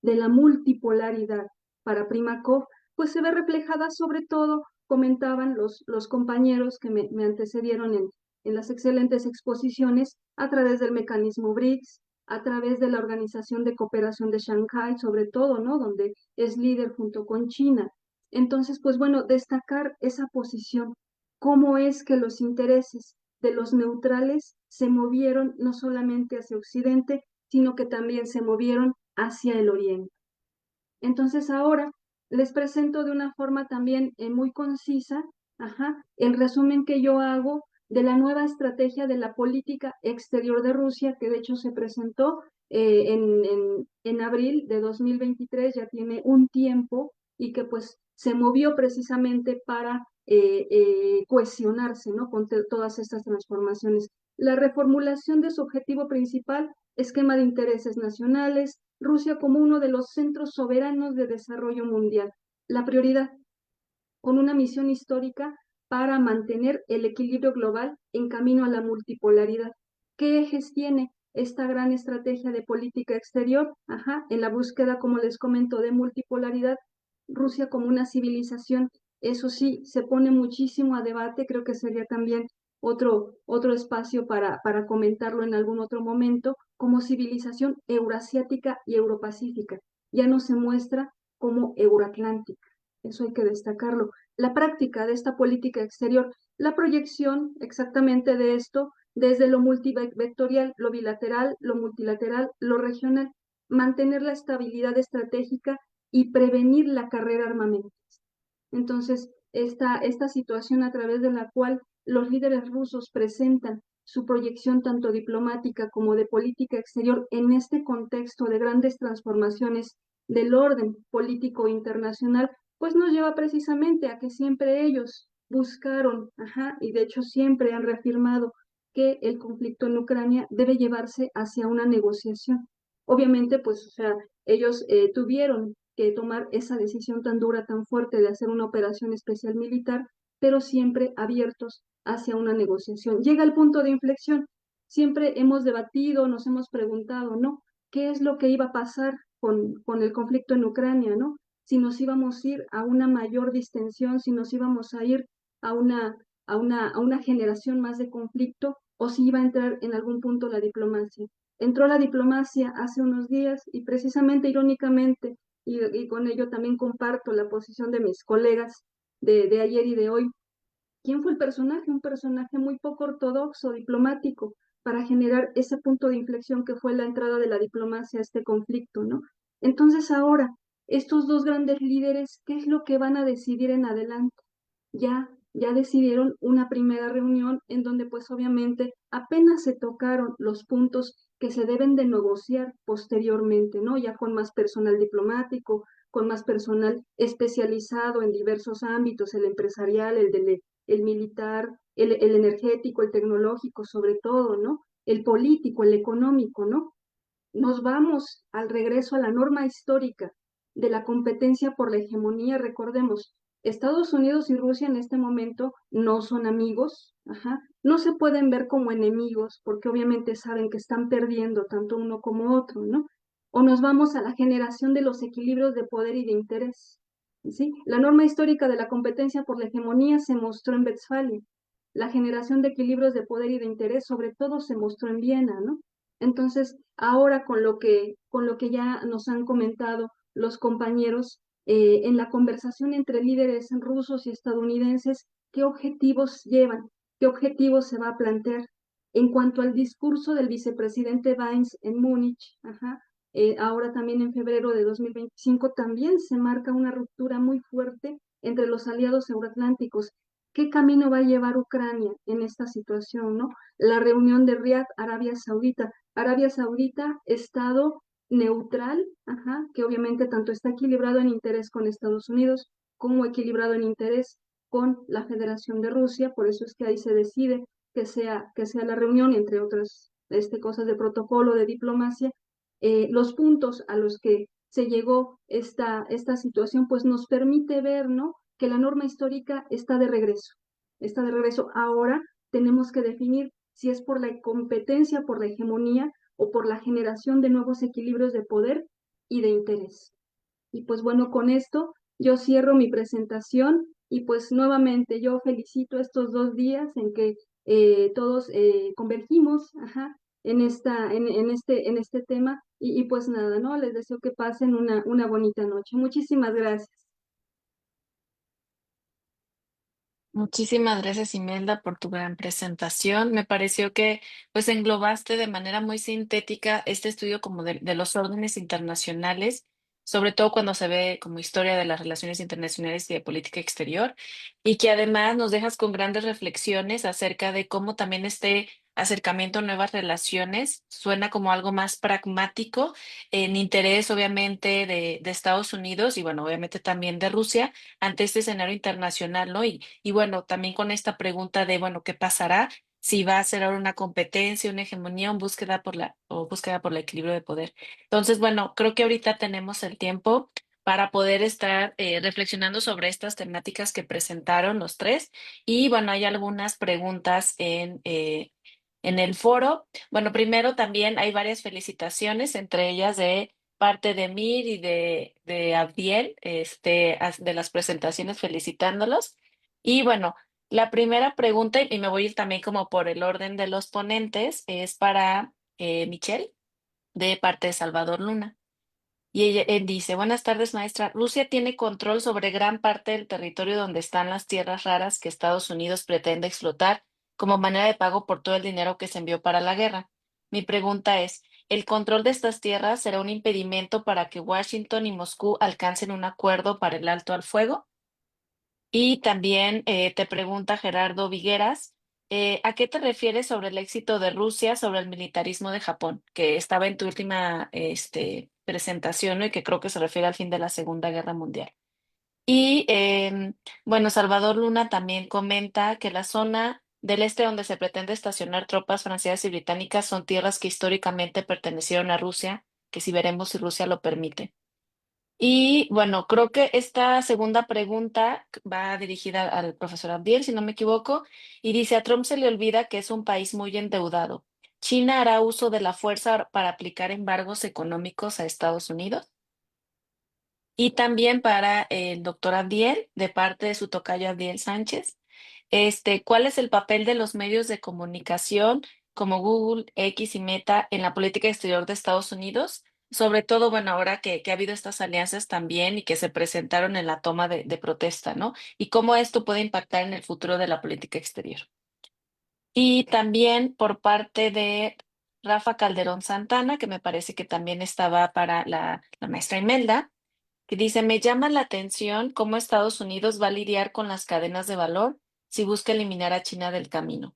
de la multipolaridad para Primakov, pues se ve reflejada sobre todo, comentaban los compañeros que me antecedieron en las excelentes exposiciones, a través del mecanismo BRICS, a través de la Organización de Cooperación de Shanghái, sobre todo, ¿no? Donde es líder junto con China. Entonces, pues bueno, destacar esa posición, cómo es que los intereses de los neutrales se movieron no solamente hacia Occidente, sino que también se movieron hacia el Oriente. Entonces ahora les presento de una forma también muy concisa, el resumen que yo hago de la nueva estrategia de la política exterior de Rusia, que de hecho se presentó en abril de 2023, ya tiene un tiempo, y que pues se movió precisamente para cohesionarse, ¿no? Con todas estas transformaciones. La reformulación de su objetivo principal, esquema de intereses nacionales, Rusia como uno de los centros soberanos de desarrollo mundial. La prioridad, con una misión histórica para mantener el equilibrio global en camino a la multipolaridad. ¿Qué ejes tiene esta gran estrategia de política exterior? En la búsqueda, como les comento, de multipolaridad, Rusia como una civilización, eso sí, se pone muchísimo a debate, creo que sería también otro espacio para comentarlo en algún otro momento, como civilización eurasiática y europacífica. Ya no se muestra como euroatlántica, eso hay que destacarlo. La práctica de esta política exterior, la proyección exactamente de esto desde lo multivectorial, lo bilateral, lo multilateral, lo regional, mantener la estabilidad estratégica y prevenir la carrera armamentista. Entonces, esta situación a través de la cual los líderes rusos presentan su proyección tanto diplomática como de política exterior en este contexto de grandes transformaciones del orden político internacional, pues nos lleva precisamente a que siempre ellos buscaron, y de hecho siempre han reafirmado que el conflicto en Ucrania debe llevarse hacia una negociación. Obviamente, pues, o sea, ellos tuvieron que tomar esa decisión tan dura, tan fuerte de hacer una operación especial militar, pero siempre abiertos hacia una negociación. Llega el punto de inflexión. Siempre hemos debatido, nos hemos preguntado, ¿no? ¿Qué es lo que iba a pasar con el conflicto en Ucrania, ¿no? Si nos íbamos a ir a una mayor distensión, si nos íbamos a ir a una generación más de conflicto, o si iba a entrar en algún punto la diplomacia. Entró la diplomacia hace unos días y precisamente, irónicamente, y con ello también comparto la posición de mis colegas de ayer y de hoy. ¿Quién fue el personaje? Un personaje muy poco ortodoxo, diplomático, para generar ese punto de inflexión que fue la entrada de la diplomacia a este conflicto, ¿no? Entonces ahora, estos dos grandes líderes, ¿qué es lo que van a decidir en adelante? Ya decidieron una primera reunión en donde pues obviamente apenas se tocaron los puntos que se deben de negociar posteriormente, ¿no? Ya con más personal diplomático, con más personal especializado en diversos ámbitos, el empresarial, el militar, el energético, el tecnológico, sobre todo, ¿no? El político, el económico, ¿no? Nos vamos al regreso a la norma histórica de la competencia por la hegemonía. Recordemos, Estados Unidos y Rusia en este momento no son amigos, no se pueden ver como enemigos porque obviamente saben que están perdiendo tanto uno como otro, ¿no? O nos vamos a la generación de los equilibrios de poder y de interés, ¿sí? La norma histórica de la competencia por la hegemonía se mostró en Westfalia. La generación de equilibrios de poder y de interés sobre todo se mostró en Viena, ¿no? Entonces, ahora con lo que ya nos han comentado los compañeros en la conversación entre líderes rusos y estadounidenses, ¿qué objetivos llevan? qué objetivos se va a plantear. En cuanto al discurso del vicepresidente Vance en Múnich, ahora también en febrero de 2025, también se marca una ruptura muy fuerte entre los aliados euroatlánticos. ¿Qué camino va a llevar Ucrania en esta situación, no? La reunión de Riad, Arabia Saudita. Arabia Saudita, Estado neutral, que obviamente tanto está equilibrado en interés con Estados Unidos como equilibrado en interés con la Federación de Rusia, por eso es que ahí se decide que sea la reunión, entre otras cosas de protocolo, de diplomacia. Los puntos a los que se llegó esta situación, pues nos permite ver, ¿no?, que la norma histórica está de regreso. Ahora tenemos que definir si es por la competencia, por la hegemonía o por la generación de nuevos equilibrios de poder y de interés. Y pues bueno, con esto yo cierro mi presentación y pues nuevamente yo felicito estos 2 días en que todos convergimos, en este tema y pues nada, ¿no? Les deseo que pasen una bonita noche. Muchísimas gracias. Muchísimas gracias, Imelda, por tu gran presentación. Me pareció que pues englobaste de manera muy sintética este estudio como de los órdenes internacionales, sobre todo cuando se ve como historia de las relaciones internacionales y de política exterior, y que además nos dejas con grandes reflexiones acerca de cómo también este acercamiento a nuevas relaciones suena como algo más pragmático en interés, obviamente, de Estados Unidos y bueno, obviamente también de Rusia ante este escenario internacional, ¿no? Y bueno, también con esta pregunta de, bueno, ¿qué pasará si va a ser ahora una competencia, una hegemonía, una búsqueda por o búsqueda por el equilibrio de poder? Entonces, bueno, creo que ahorita tenemos el tiempo para poder estar reflexionando sobre estas temáticas que presentaron los tres. Y bueno, hay algunas preguntas en el foro. Bueno, primero también hay varias felicitaciones, entre ellas de parte de Mir y de Abdiel, de las presentaciones felicitándolos. Y bueno, la primera pregunta, y me voy a ir también como por el orden de los ponentes, es para Michelle, de parte de Salvador Luna. Y él dice, buenas tardes, maestra. Rusia tiene control sobre gran parte del territorio donde están las tierras raras que Estados Unidos pretende explotar como manera de pago por todo el dinero que se envió para la guerra. Mi pregunta es, ¿el control de estas tierras será un impedimento para que Washington y Moscú alcancen un acuerdo para el alto al fuego? Y también te pregunta Gerardo Vigueras, ¿a qué te refieres sobre el éxito de Rusia sobre el militarismo de Japón? Que estaba en tu última presentación, ¿no? Y que creo que se refiere al fin de la Segunda Guerra Mundial. Y bueno, Salvador Luna también comenta que la zona del este donde se pretende estacionar tropas francesas y británicas son tierras que históricamente pertenecieron a Rusia, que si veremos si Rusia lo permite. Y bueno, creo que esta segunda pregunta va dirigida al profesor Abdiel, si no me equivoco, y dice, a Trump se le olvida que es un país muy endeudado. ¿China hará uso de la fuerza para aplicar embargos económicos a Estados Unidos? Y también para el doctor Abdiel, de parte de su tocayo Abdiel Sánchez. ¿Cuál es el papel de los medios de comunicación como Google, X y Meta en la política exterior de Estados Unidos? Sobre todo, bueno, ahora que ha habido estas alianzas también y que se presentaron en la toma de protesta, ¿no? Y cómo esto puede impactar en el futuro de la política exterior. Y también por parte de Rafa Calderón Santana, que me parece que también estaba para la maestra Imelda, que dice, me llama la atención cómo Estados Unidos va a lidiar con las cadenas de valor si busca eliminar a China del camino.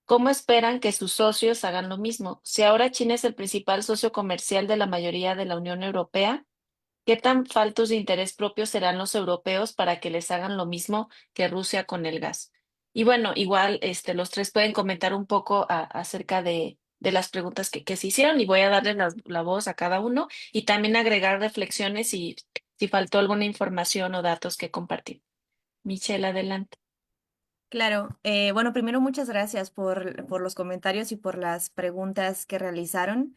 ¿Cómo esperan que sus socios hagan lo mismo? Si ahora China es el principal socio comercial de la mayoría de la Unión Europea, ¿qué tan faltos de interés propio serán los europeos para que les hagan lo mismo que Rusia con el gas? Y bueno, igual los tres pueden comentar un poco acerca de las preguntas que se hicieron y voy a darle la voz a cada uno y también agregar reflexiones si faltó alguna información o datos que compartir. Michelle, adelante. Claro, bueno, primero muchas gracias por los comentarios y por las preguntas que realizaron.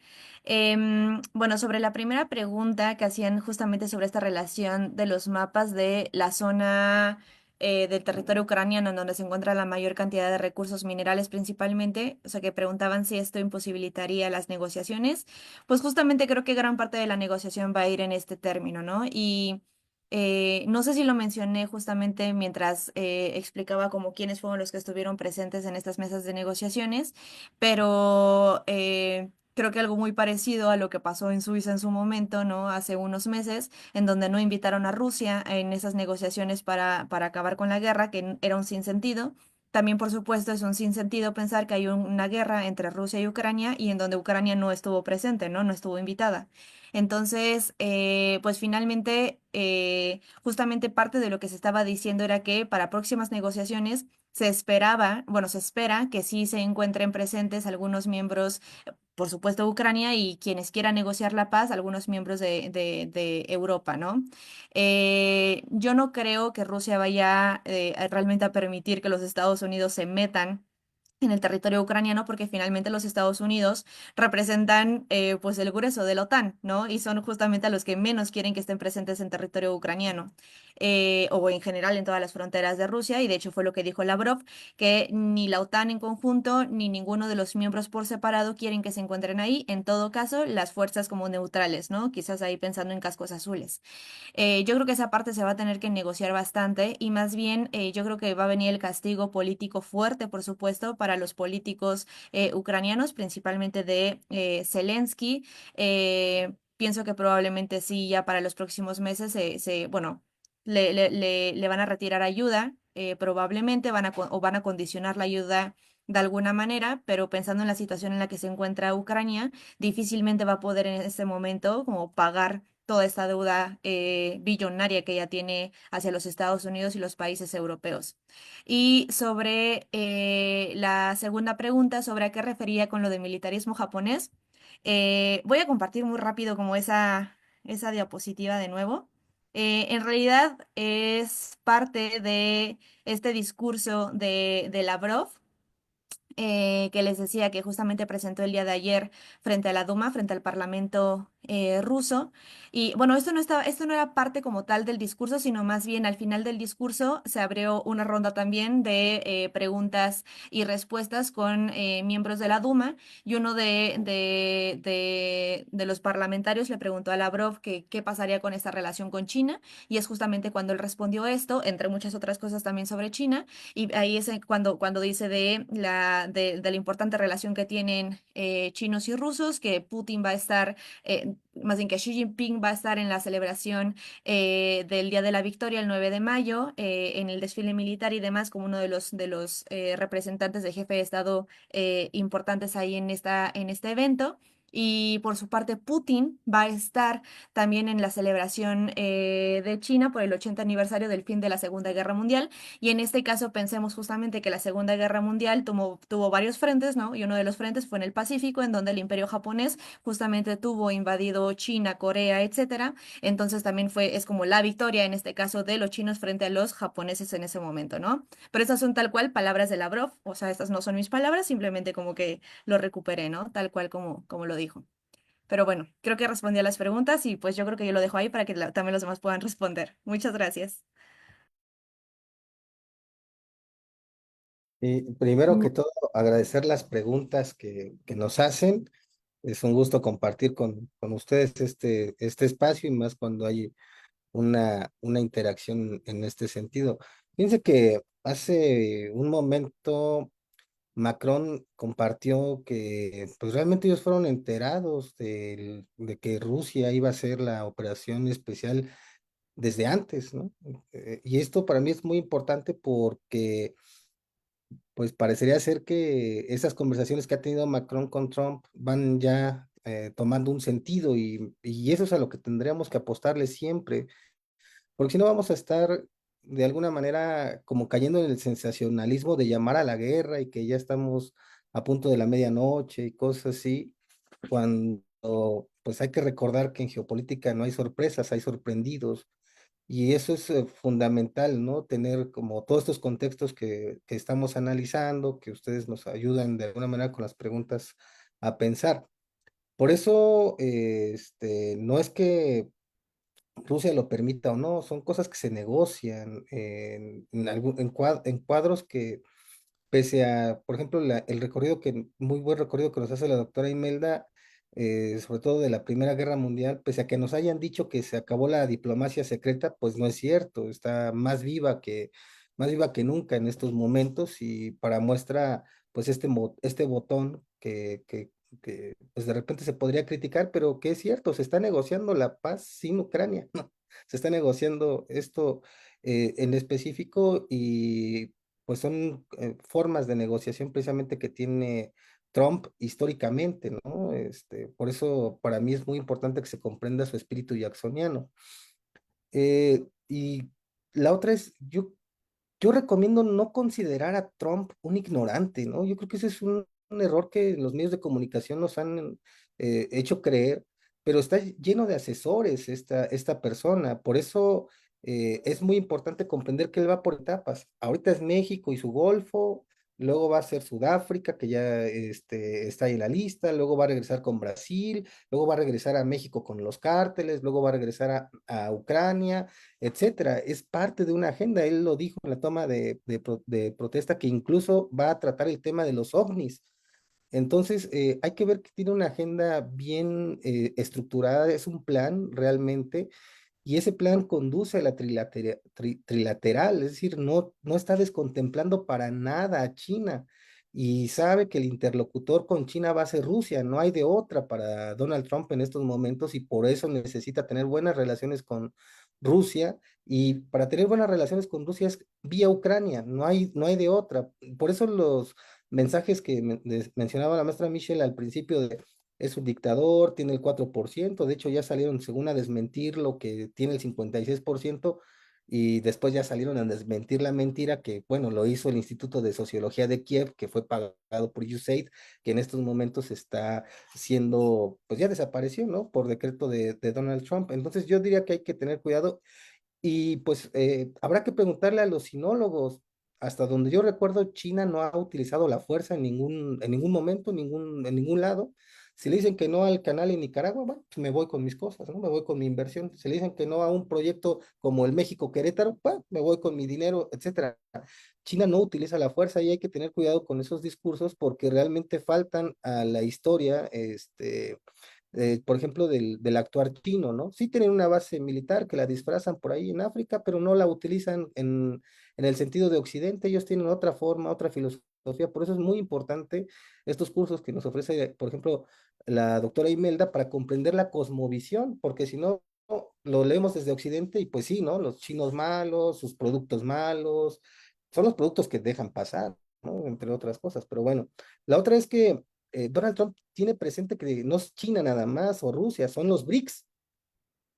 Bueno, sobre la primera pregunta que hacían justamente sobre esta relación de los mapas de la zona del territorio ucraniano en donde se encuentra la mayor cantidad de recursos minerales principalmente, o sea, que preguntaban si esto imposibilitaría las negociaciones, pues justamente creo que gran parte de la negociación va a ir en este término, ¿no? Y No sé si lo mencioné justamente mientras explicaba como quiénes fueron los que estuvieron presentes en estas mesas de negociaciones, pero creo que algo muy parecido a lo que pasó en Suiza en su momento, ¿no? Hace unos meses, en donde no invitaron a Rusia en esas negociaciones para acabar con la guerra, que era un sinsentido. También, por supuesto, es un sinsentido pensar que hay una guerra entre Rusia y Ucrania y en donde Ucrania no estuvo presente, ¿no? No estuvo invitada. Entonces, pues finalmente, justamente parte de lo que se estaba diciendo era que para próximas negociaciones se esperaba, bueno, se espera que sí se encuentren presentes algunos miembros, por supuesto, Ucrania y quienes quieran negociar la paz, algunos miembros de Europa, ¿no? Yo no creo que Rusia vaya realmente a permitir que los Estados Unidos se metan en el territorio ucraniano porque finalmente los Estados Unidos representan pues el grueso de la OTAN, ¿no? Y son justamente a los que menos quieren que estén presentes en territorio ucraniano o en general en todas las fronteras de Rusia y de hecho fue lo que dijo Lavrov, que ni la OTAN en conjunto ni ninguno de los miembros por separado quieren que se encuentren ahí, en todo caso las fuerzas como neutrales, ¿no? Quizás ahí pensando en cascos azules. Yo creo que esa parte se va a tener que negociar bastante y más bien yo creo que va a venir el castigo político fuerte, por supuesto, para los políticos ucranianos, principalmente de Zelensky. Pienso que probablemente sí, ya para los próximos meses bueno, le van a retirar ayuda, probablemente o van a condicionar la ayuda de alguna manera, pero pensando en la situación en la que se encuentra Ucrania, difícilmente va a poder en este momento como pagar toda esta deuda billonaria que ella tiene hacia los Estados Unidos y los países europeos. Y sobre la segunda pregunta, sobre a qué refería con lo de militarismo japonés, voy a compartir muy rápido como esa diapositiva de nuevo. En realidad es parte de este discurso de Lavrov que les decía que justamente presentó el día de ayer frente a la Duma, frente al Parlamento ruso. Y bueno, esto no era parte como tal del discurso, sino más bien al final del discurso se abrió una ronda también de preguntas y respuestas con miembros de la Duma y uno de los parlamentarios le preguntó a Lavrov que qué pasaría con esta relación con China y es justamente cuando él respondió esto, entre muchas otras cosas también sobre China y ahí es cuando dice de la importante relación que tienen chinos y rusos, que Putin va a estar, más bien que Xi Jinping va a estar en la celebración del Día de la Victoria el 9 de mayo, en el desfile militar y demás, como uno de los representantes de jefe de Estado importantes ahí en este evento. Y por su parte, Putin va a estar también en la celebración de China por el 80 aniversario del fin de la Segunda Guerra Mundial. Y en este caso pensemos justamente que la Segunda Guerra Mundial tuvo varios frentes, ¿no? Y uno de los frentes fue en el Pacífico, en donde el Imperio japonés justamente tuvo invadido China, Corea, etcétera. Entonces también es como la victoria en este caso de los chinos frente a los japoneses en ese momento, ¿no? Pero estas son tal cual palabras de Lavrov, o sea, estas no son mis palabras, simplemente como que lo recuperé, ¿no? Tal cual como lo dijo. Pero bueno, creo que respondí a las preguntas y pues yo creo que yo lo dejo ahí para que también los demás puedan responder. Muchas gracias. Y primero que Mm, todo, agradecer las preguntas que nos hacen. Es un gusto compartir con ustedes este espacio y más cuando hay una interacción en este sentido. Fíjense que hace un momento Macron compartió que pues realmente ellos fueron enterados de que Rusia iba a hacer la operación especial desde antes, ¿no? Y esto para mí es muy importante porque pues parecería ser que esas conversaciones que ha tenido Macron con Trump van ya tomando un sentido y eso es a lo que tendríamos que apostarle siempre, porque si no vamos a estar de alguna manera como cayendo en el sensacionalismo de llamar a la guerra y que ya estamos a punto de la medianoche y cosas así, cuando pues hay que recordar que en geopolítica no hay sorpresas, hay sorprendidos. Y eso es fundamental, ¿no? Tener como todos estos contextos que estamos analizando, que ustedes nos ayudan de alguna manera con las preguntas a pensar. Por eso, no es que Rusia lo permita o no, son cosas que se negocian en cuadros que, pese a, por ejemplo, el recorrido muy buen recorrido que nos hace la doctora Imelda, sobre todo de la Primera Guerra Mundial, pese a que nos hayan dicho que se acabó la diplomacia secreta, pues no es cierto, está más viva que nunca en estos momentos y para muestra, pues este botón que pues de repente se podría criticar, pero que es cierto, se está negociando la paz sin Ucrania, ¿no? Se está negociando esto en específico y pues son formas de negociación precisamente que tiene Trump históricamente, ¿no? Por eso para mí es muy importante que se comprenda su espíritu jacksoniano. Y la otra es, yo recomiendo no considerar a Trump un ignorante, ¿no? Yo creo que ese es un error que los medios de comunicación nos han hecho creer, pero está lleno de asesores esta persona. Por eso es muy importante comprender que él va por etapas. Ahorita es México y su Golfo, luego va a ser Sudáfrica, que ya está ahí en la lista, luego va a regresar con Brasil, luego va a regresar a México con los cárteles, luego va a regresar a Ucrania, etcétera. Es parte de una agenda. Él lo dijo en la toma de protesta que incluso va a tratar el tema de los ovnis. Entonces, hay que ver que tiene una agenda bien estructurada, es un plan realmente, y ese plan conduce a la trilateral, es decir, no está descontemplando para nada a China y sabe que el interlocutor con China va a ser Rusia, no hay de otra para Donald Trump en estos momentos y por eso necesita tener buenas relaciones con Rusia y para tener buenas relaciones con Rusia es vía Ucrania, no hay de otra. Por eso los mensajes que mencionaba la maestra Michelle al principio de es un dictador, tiene el 4%, de hecho ya salieron según a desmentir lo que tiene el 56% y después ya salieron a desmentir la mentira que, bueno, lo hizo el Instituto de Sociología de Kiev, que fue pagado por USAID, que en estos momentos está siendo, pues ya desapareció, ¿no? Por decreto de Donald Trump. Entonces yo diría que hay que tener cuidado y pues habrá que preguntarle a los sinólogos. Hasta donde yo recuerdo, China no ha utilizado la fuerza en ningún momento, en ningún lado. Si le dicen que no al canal en Nicaragua, bueno, pues me voy con mis cosas, ¿no? Me voy con mi inversión. Si le dicen que no a un proyecto como el México Querétaro, bueno, me voy con mi dinero, etcétera. China no utiliza la fuerza y hay que tener cuidado con esos discursos porque realmente faltan a la historia, por ejemplo, del actuar chino, ¿no? Sí tienen una base militar que la disfrazan por ahí en África, pero no la utilizan en el sentido de Occidente, ellos tienen otra forma, otra filosofía, por eso es muy importante estos cursos que nos ofrece, por ejemplo, la doctora Imelda para comprender la cosmovisión, porque si no, lo leemos desde Occidente y pues sí, ¿no? Los chinos malos, sus productos malos, son los productos que dejan pasar, ¿no? Entre otras cosas, pero bueno, la otra es que Donald Trump tiene presente que no es China nada más o Rusia, son los BRICS.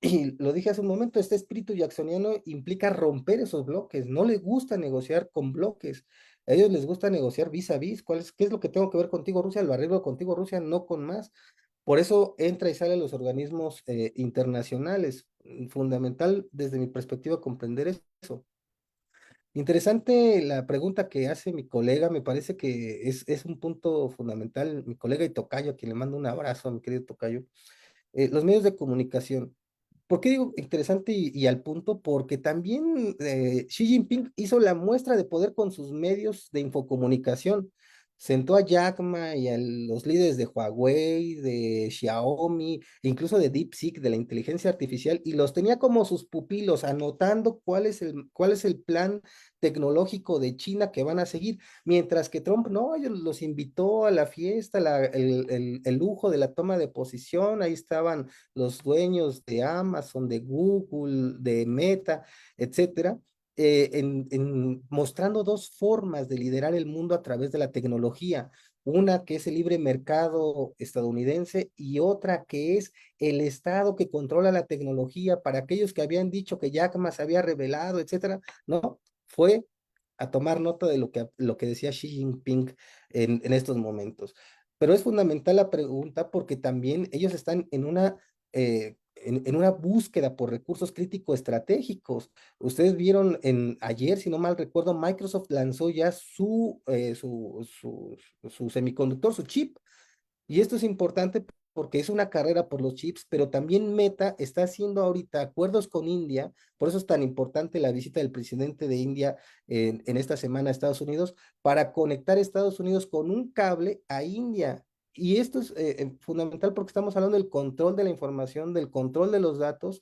Y lo dije hace un momento, este espíritu jacksoniano implica romper esos bloques, no les gusta negociar con bloques, a ellos les gusta negociar vis a vis, ¿qué es lo que tengo que ver contigo Rusia? Lo arreglo contigo Rusia, no con más. Por eso entra y sale a los organismos internacionales. Fundamental desde mi perspectiva comprender eso. Interesante la pregunta que hace mi colega, me parece que es un punto fundamental, mi colega y tocayo, a quien le mando un abrazo a mi querido tocayo, los medios de comunicación. ¿Por qué digo interesante y al punto? Porque también Xi Jinping hizo la muestra de poder con sus medios de infocomunicación. Sentó a Jack Ma y a los líderes de Huawei, de Xiaomi, incluso de DeepSeek, de la inteligencia artificial, y los tenía como sus pupilos, anotando cuál es el plan tecnológico de China que van a seguir. Mientras que Trump no, ellos los invitó a la fiesta, el lujo de la toma de posición, ahí estaban los dueños de Amazon, de Google, de Meta, etcétera, mostrando dos formas de liderar el mundo a través de la tecnología. Una que es el libre mercado estadounidense y otra que es el Estado que controla la tecnología para aquellos que habían dicho que Jack Ma se había revelado, etcétera. No, fue a tomar nota de lo que decía Xi Jinping en estos momentos. Pero es fundamental la pregunta porque también ellos están en una búsqueda por recursos críticos estratégicos. Ustedes vieron ayer, si no mal recuerdo, Microsoft lanzó ya su semiconductor, su chip, y esto es importante porque es una carrera por los chips, pero también Meta está haciendo ahorita acuerdos con India, por eso es tan importante la visita del presidente de India en esta semana a Estados Unidos, para conectar Estados Unidos con un cable a India. Y esto es fundamental porque estamos hablando del control de la información, del control de los datos,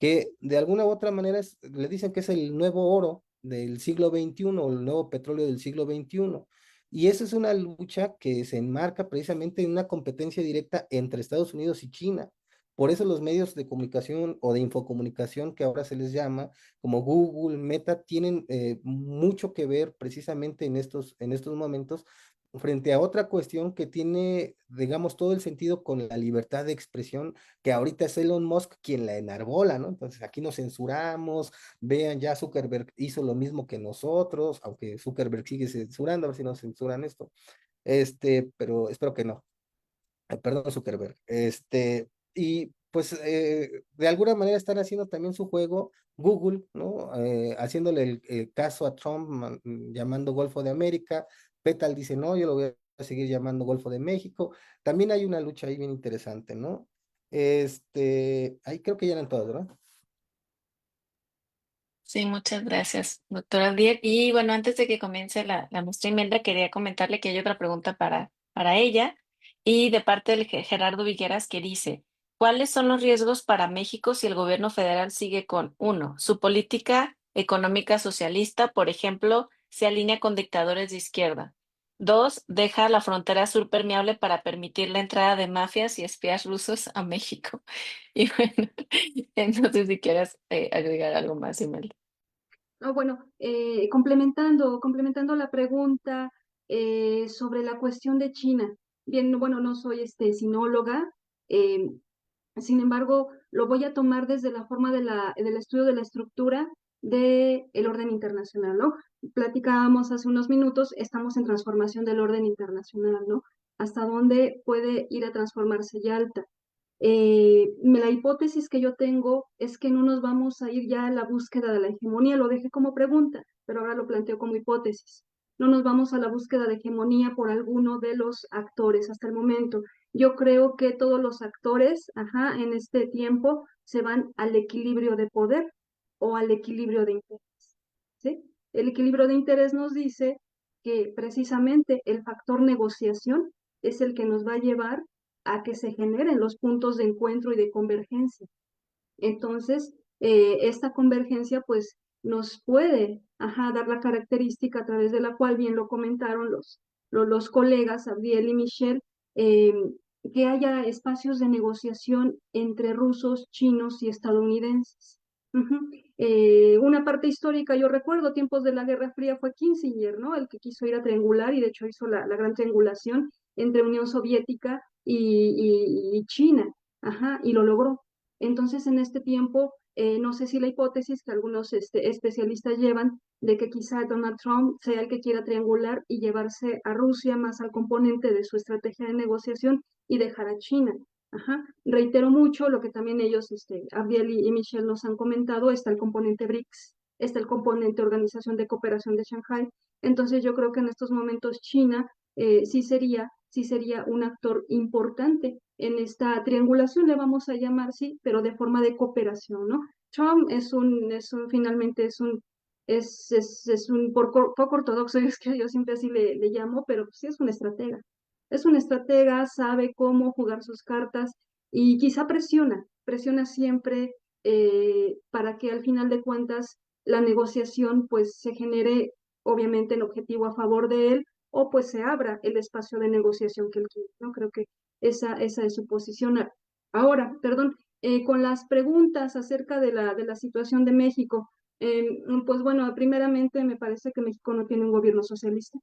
que de alguna u otra manera le dicen que es el nuevo oro del siglo XXI o el nuevo petróleo del siglo XXI. Y esa es una lucha que se enmarca precisamente en una competencia directa entre Estados Unidos y China. Por eso los medios de comunicación o de infocomunicación, que ahora se les llama, como Google, Meta, tienen mucho que ver precisamente en estos momentos frente a otra cuestión que tiene, digamos, todo el sentido con la libertad de expresión, que ahorita es Elon Musk quien la enarbola, ¿no? Entonces aquí nos censuramos, vean, ya Zuckerberg hizo lo mismo que nosotros, aunque Zuckerberg sigue censurando, a ver si nos censuran esto, pero espero que no. Perdón, Zuckerberg. Y pues de alguna manera están haciendo también su juego Google, ¿no? Haciéndole el caso a Trump, llamando Golfo de América. Petal dice, no, yo lo voy a seguir llamando Golfo de México. También hay una lucha ahí bien interesante, ¿no? Ahí creo que ya eran todas, ¿verdad? Sí, muchas gracias, doctora Aldier. Y bueno, antes de que comience la maestra Imelda, quería comentarle que hay otra pregunta para ella y de parte del Gerardo Vigueras que dice, ¿cuáles son los riesgos para México si el gobierno federal sigue con, uno, su política económica socialista, por ejemplo, se alinea con dictadores de izquierda? Dos, deja la frontera sur permeable para permitir la entrada de mafias y espías rusos a México. Y bueno, no sé si quieras agregar algo más, Imelda. Bueno, complementando la pregunta sobre la cuestión de China. Bien, bueno, no soy sinóloga, eh, sin embargo, lo voy a tomar desde la forma del estudio de la estructura del orden internacional, ¿no? Platicábamos hace unos minutos, estamos en transformación del orden internacional, ¿no? ¿Hasta dónde puede ir a transformarse Yalta? La hipótesis que yo tengo es que no nos vamos a ir ya a la búsqueda de la hegemonía, lo dejé como pregunta, pero ahora lo planteo como hipótesis. No nos vamos a la búsqueda de hegemonía por alguno de los actores hasta el momento. Yo creo que todos los actores, ajá, en este tiempo se van al equilibrio de poder o al equilibrio de interés, ¿sí? El equilibrio de interés nos dice que precisamente el factor negociación es el que nos va a llevar a que se generen los puntos de encuentro y de convergencia. Entonces, esta convergencia pues nos puede, ajá, dar la característica a través de la cual, bien lo comentaron los colegas, Abdiel y Michelle, eh, que haya espacios de negociación entre rusos, chinos y estadounidenses. Ujú. Una parte histórica, yo recuerdo, tiempos de la Guerra Fría fue Kissinger, ¿no? El que quiso ir a triangular y de hecho hizo la gran triangulación entre Unión Soviética y China, ajá, y lo logró. Entonces, en este tiempo, no sé si la hipótesis que algunos especialistas llevan de que quizá Donald Trump sea el que quiera triangular y llevarse a Rusia más al componente de su estrategia de negociación y dejar a China. Ajá. Reitero mucho lo que también ellos, Abdiel y Michelle nos han comentado, está el componente BRICS, está el componente Organización de Cooperación de Shanghai. Entonces yo creo que en estos momentos China sí sería un actor importante en esta triangulación, le vamos a llamar, sí, pero de forma de cooperación, ¿no? Trump finalmente es un poco ortodoxo, es que yo siempre así le llamo, pero sí es un estratega. Es un estratega, sabe cómo jugar sus cartas y quizá presiona siempre para que al final de cuentas la negociación pues se genere obviamente en objetivo a favor de él o pues se abra el espacio de negociación que él quiere, ¿no? Creo que esa es su posición. Ahora, perdón, con las preguntas acerca de la situación de México, pues bueno, primeramente me parece que México no tiene un gobierno socialista.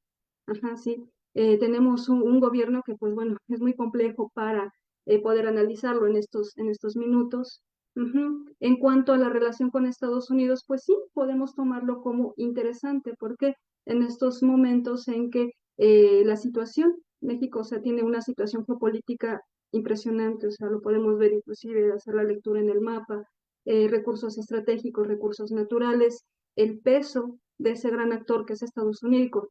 Ajá, sí. Tenemos un gobierno que, pues bueno, es muy complejo para poder analizarlo en estos minutos. Ujú. En cuanto a la relación con Estados Unidos, pues sí, podemos tomarlo como interesante, porque en estos momentos en que la situación, México, o sea, tiene una situación geopolítica impresionante, o sea, lo podemos ver inclusive, hacer la lectura en el mapa, recursos estratégicos, recursos naturales, el peso de ese gran actor que es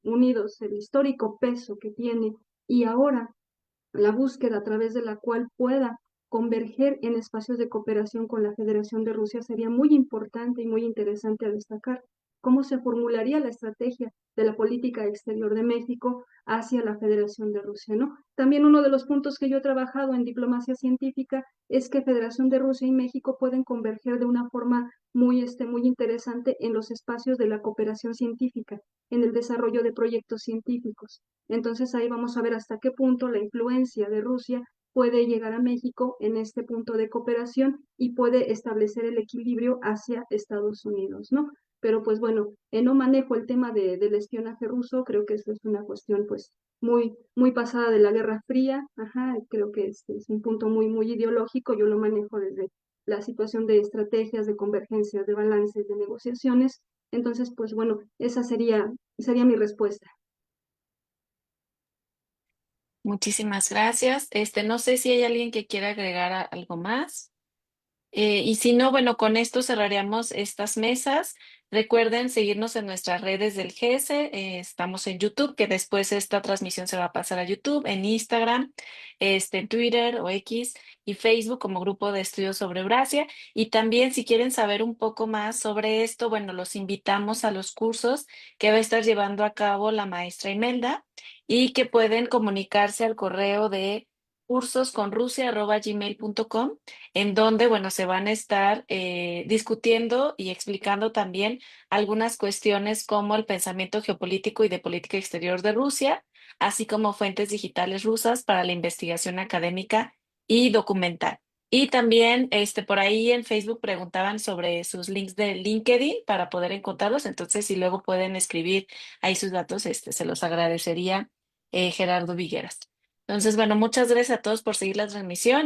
Unidos, el histórico peso que tiene, y ahora la búsqueda a través de la cual pueda converger en espacios de cooperación con la Federación de Rusia sería muy importante y muy interesante a destacar. cómo se formularía la estrategia de la política exterior de México hacia la Federación de Rusia, ¿no? También uno de los puntos que yo he trabajado en diplomacia científica es que Federación de Rusia y México pueden converger de una forma muy interesante en los espacios de la cooperación científica, en el desarrollo de proyectos científicos. Entonces ahí vamos a ver hasta qué punto la influencia de Rusia puede llegar a México en este punto de cooperación y puede establecer el equilibrio hacia Estados Unidos, ¿no? Pero pues bueno, no manejo el tema del espionaje ruso, creo que eso es una cuestión pues muy pasada de la Guerra Fría, ajá, creo que es un punto muy ideológico, yo lo manejo desde la situación de estrategias, de convergencias, de balances, de negociaciones, entonces pues bueno, esa sería mi respuesta. Muchísimas gracias. No sé si hay alguien que quiera agregar algo más. Y si no, bueno, con esto cerraríamos estas mesas. Recuerden seguirnos en nuestras redes del GESE. Estamos en YouTube, que después esta transmisión se va a pasar a YouTube, en Instagram, en Twitter o X y Facebook como Grupo de Estudios sobre Eurasia. Y también si quieren saber un poco más sobre esto, bueno, los invitamos a los cursos que va a estar llevando a cabo la maestra Imelda y que pueden comunicarse al correo de cursosconrusia@gmail.com, en donde, bueno, se van a estar discutiendo y explicando también algunas cuestiones como el pensamiento geopolítico y de política exterior de Rusia, así como fuentes digitales rusas para la investigación académica y documental. Y también por ahí en Facebook preguntaban sobre sus links de LinkedIn para poder encontrarlos. Entonces, si luego pueden escribir ahí sus datos, se los agradecería Gerardo Vigueras. Entonces, bueno, muchas gracias a todos por seguir la transmisión.